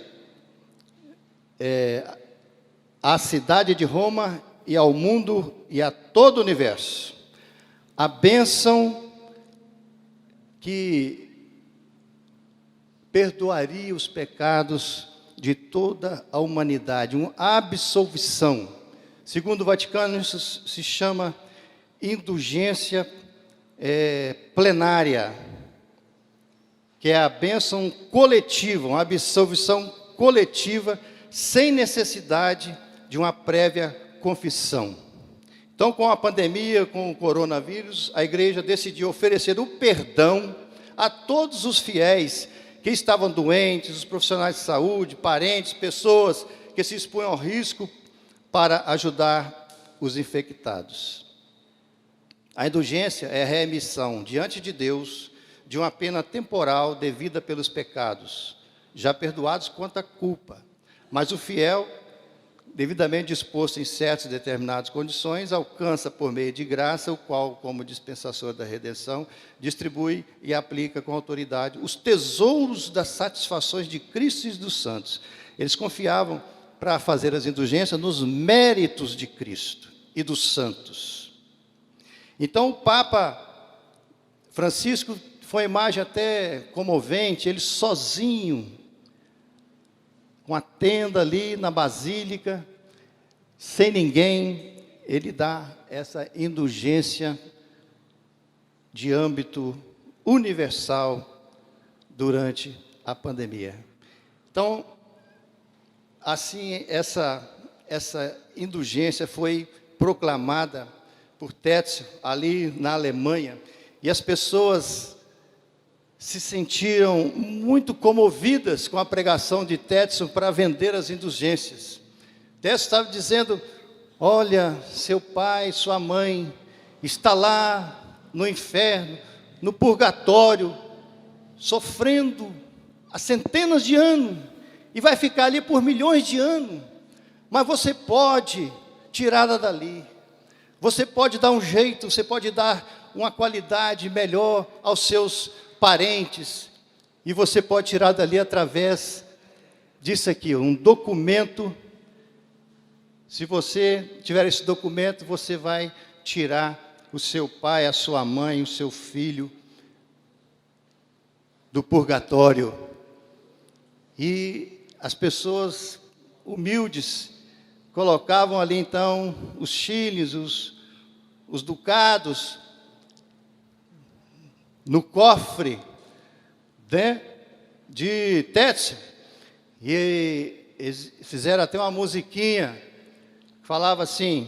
A: à cidade de Roma e ao mundo e a todo o universo, a bênção que perdoaria os pecados de toda a humanidade, uma absolvição. Segundo o Vaticano, isso se chama indulgência plenária, que é a bênção coletiva, uma absolvição coletiva, sem necessidade de uma prévia confissão. Então, com a pandemia, com o coronavírus, a igreja decidiu oferecer o perdão a todos os fiéis que estavam doentes, os profissionais de saúde, parentes, pessoas que se expunham ao risco, para ajudar os infectados. A indulgência é a remissão diante de Deus de uma pena temporal devida pelos pecados, já perdoados quanto à culpa. Mas o fiel, devidamente disposto em certas e determinadas condições, alcança por meio de graça, o qual, como dispensador da redenção, distribui e aplica com autoridade os tesouros das satisfações de Cristo e dos santos. Eles confiavam para fazer as indulgências nos méritos de Cristo e dos santos. Então o Papa Francisco foi uma imagem até comovente, ele sozinho, com a tenda ali na Basílica, sem ninguém, ele dá essa indulgência de âmbito universal durante a pandemia. Então, assim, essa indulgência foi proclamada por Tetzel ali na Alemanha, e as pessoas se sentiram muito comovidas com a pregação de Tetzel para vender as indulgências. Tetzel estava dizendo: olha, seu pai, sua mãe está lá no inferno, no purgatório, sofrendo há centenas de anos, e vai ficar ali por milhões de anos, mas você pode tirá-la dali, você pode dar um jeito, você pode dar uma qualidade melhor aos seus parentes, e você pode tirar dali através disso aqui, um documento. Se você tiver esse documento, você vai tirar o seu pai, a sua mãe, o seu filho do purgatório. E as pessoas humildes colocavam ali então os chiles, os ducados no cofre, né, de Tétsia. E eles fizeram até uma musiquinha que falava assim: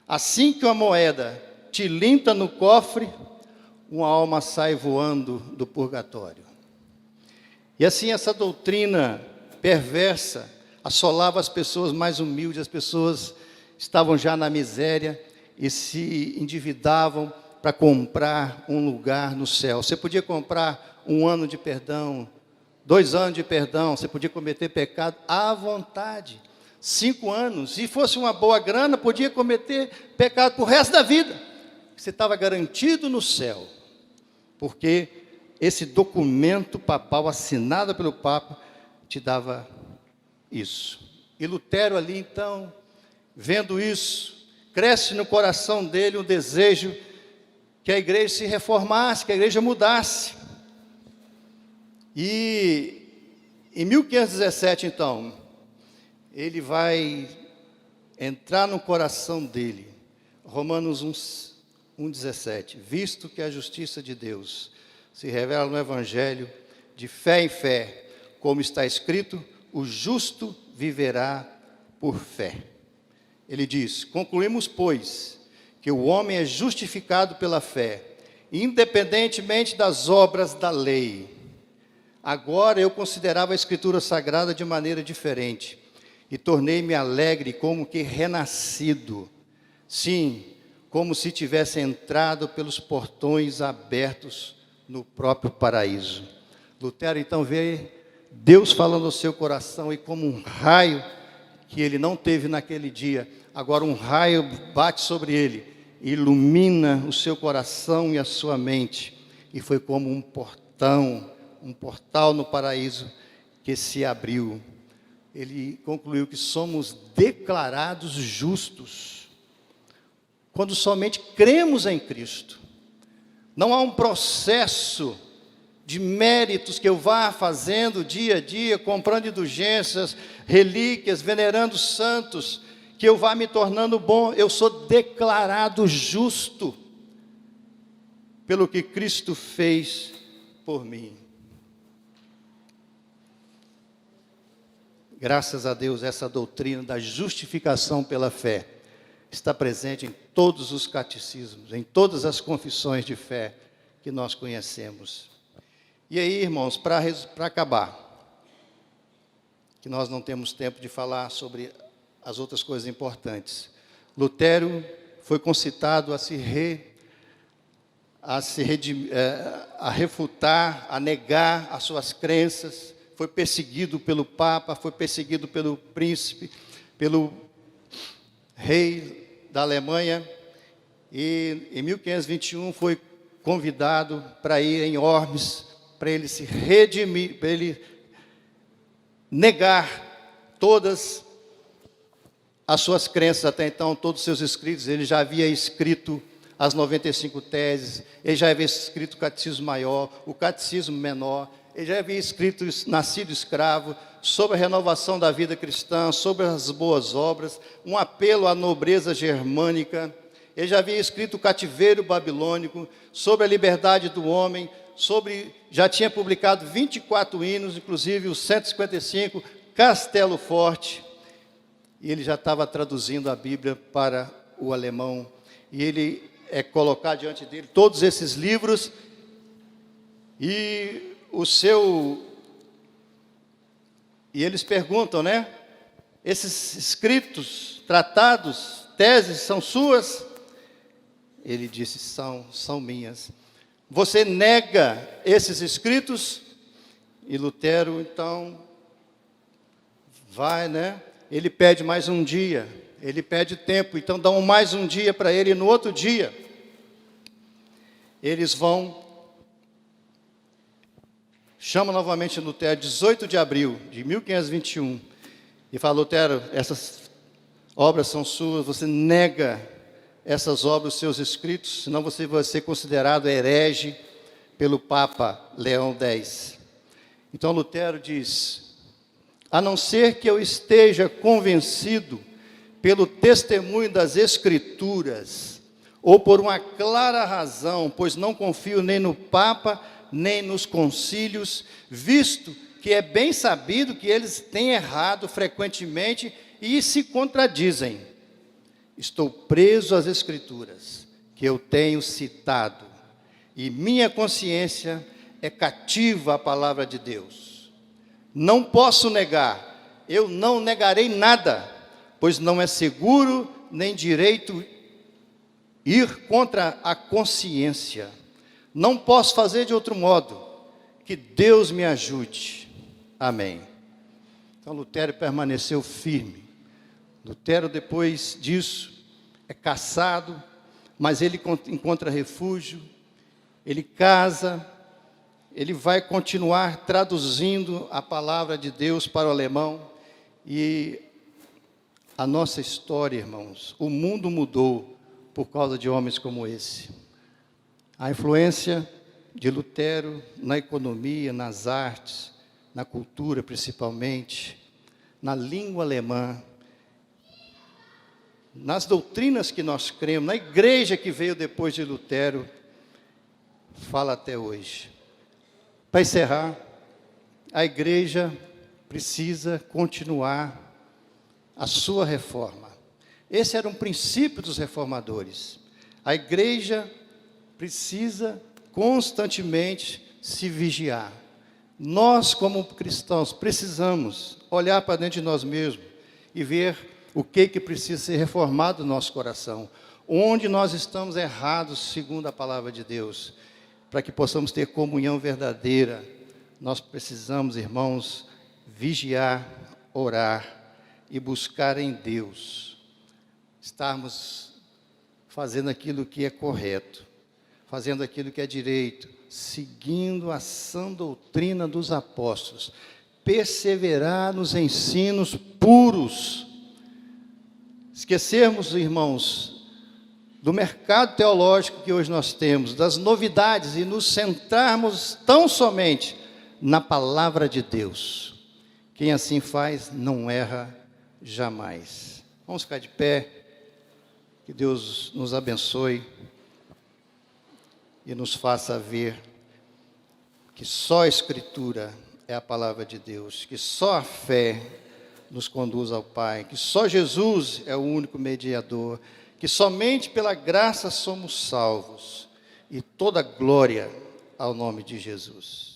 A: assim que uma moeda tilinta no cofre, uma alma sai voando do purgatório. E assim essa doutrina perversa assolava as pessoas mais humildes, as pessoas estavam já na miséria e se endividavam para comprar um lugar no céu. Você podia comprar 1 ano de perdão, 2 anos de perdão, você podia cometer pecado à vontade. 5 anos, se fosse uma boa grana, podia cometer pecado para o resto da vida. Você estava garantido no céu, porque esse documento papal, assinado pelo Papa, te dava isso. E Lutero ali, então, vendo isso, cresce no coração dele um desejo que a igreja se reformasse, que a igreja mudasse. E em 1517, então, ele vai entrar no coração dele, Romanos 1,17, visto que a justiça de Deus se revela no Evangelho, de fé em fé, como está escrito, o justo viverá por fé. Ele diz: concluímos, pois, que o homem é justificado pela fé, independentemente das obras da lei. Agora eu considerava a Escritura Sagrada de maneira diferente, e tornei-me alegre como que renascido. Sim, como se tivesse entrado pelos portões abertos no próprio paraíso. Lutero então vê Deus falando ao seu coração, e como um raio que ele não teve naquele dia, agora um raio bate sobre ele, ilumina o seu coração e a sua mente, e foi como um portal no paraíso que se abriu. Ele concluiu que somos declarados justos quando somente cremos em Cristo. Não há um processo de méritos que eu vá fazendo dia a dia, comprando indulgências, relíquias, venerando santos, que eu vá me tornando bom. Eu sou declarado justo pelo que Cristo fez por mim. Graças a Deus, essa doutrina da justificação pela fé está presente em todos os catecismos, em todas as confissões de fé que nós conhecemos. E aí, irmãos, para acabar, que nós não temos tempo de falar sobre as outras coisas importantes. Lutero foi concitado a refutar, a negar as suas crenças. Foi perseguido pelo Papa, foi perseguido pelo príncipe, pelo rei da Alemanha, e em 1521 foi convidado para ir em Worms, para ele se redimir, para ele negar todas as suas crenças. Até então, todos os seus escritos, ele já havia escrito as 95 teses, ele já havia escrito o Catecismo Maior, o Catecismo Menor, ele já havia escrito Nascido Escravo, sobre a renovação da vida cristã, sobre as boas obras, um apelo à nobreza germânica. Ele já havia escrito o Cativeiro Babilônico, sobre a liberdade do homem, já tinha publicado 24 hinos, inclusive os 155, Castelo Forte, e ele já estava traduzindo a Bíblia para o alemão, e ele colocar diante dele todos esses livros, e eles perguntam, né? Esses escritos, tratados, teses, são suas? Ele disse, são minhas. Você nega esses escritos? E Lutero, então, vai, né? Ele pede mais um dia, ele pede tempo, então dão mais um dia para ele, e no outro dia, eles chamam novamente Lutero, 18 de abril de 1521, e fala, Lutero, essas obras são suas, você nega essas obras, seus escritos, senão você vai ser considerado herege pelo Papa Leão X. Então Lutero diz: a não ser que eu esteja convencido pelo testemunho das Escrituras, ou por uma clara razão, pois não confio nem no Papa, nem nos concílios, visto que é bem sabido que eles têm errado frequentemente e se contradizem. Estou preso às Escrituras, que eu tenho citado, e minha consciência é cativa à palavra de Deus. Não posso negar, eu não negarei nada, pois não é seguro nem direito ir contra a consciência. Não posso fazer de outro modo. Que Deus me ajude. Amém. Então Lutero permaneceu firme. Lutero, depois disso, é caçado, mas ele encontra refúgio, ele casa, ele vai continuar traduzindo a palavra de Deus para o alemão. E a nossa história, irmãos, o mundo mudou por causa de homens como esse. A influência de Lutero na economia, nas artes, na cultura principalmente, na língua alemã, nas doutrinas que nós cremos, na igreja que veio depois de Lutero, fala até hoje. Para encerrar, a igreja precisa continuar a sua reforma. Esse era um princípio dos reformadores. A igreja precisa constantemente se vigiar. Nós, como cristãos, precisamos olhar para dentro de nós mesmos e ver o que precisa ser reformado no nosso coração. Onde nós estamos errados, segundo a palavra de Deus. Para que possamos ter comunhão verdadeira, nós precisamos, irmãos, vigiar, orar e buscar em Deus. Estarmos fazendo aquilo que é correto, fazendo aquilo que é direito, seguindo a sã doutrina dos apóstolos, perseverar nos ensinos puros. Esquecermos, irmãos, do mercado teológico que hoje nós temos, das novidades, e nos centrarmos tão somente na palavra de Deus. Quem assim faz não erra jamais. Vamos ficar de pé. Que Deus nos abençoe e nos faça ver que só a Escritura é a palavra de Deus, que só a fé nos conduz ao Pai, que só Jesus é o único mediador, que somente pela graça somos salvos, e toda glória ao nome de Jesus.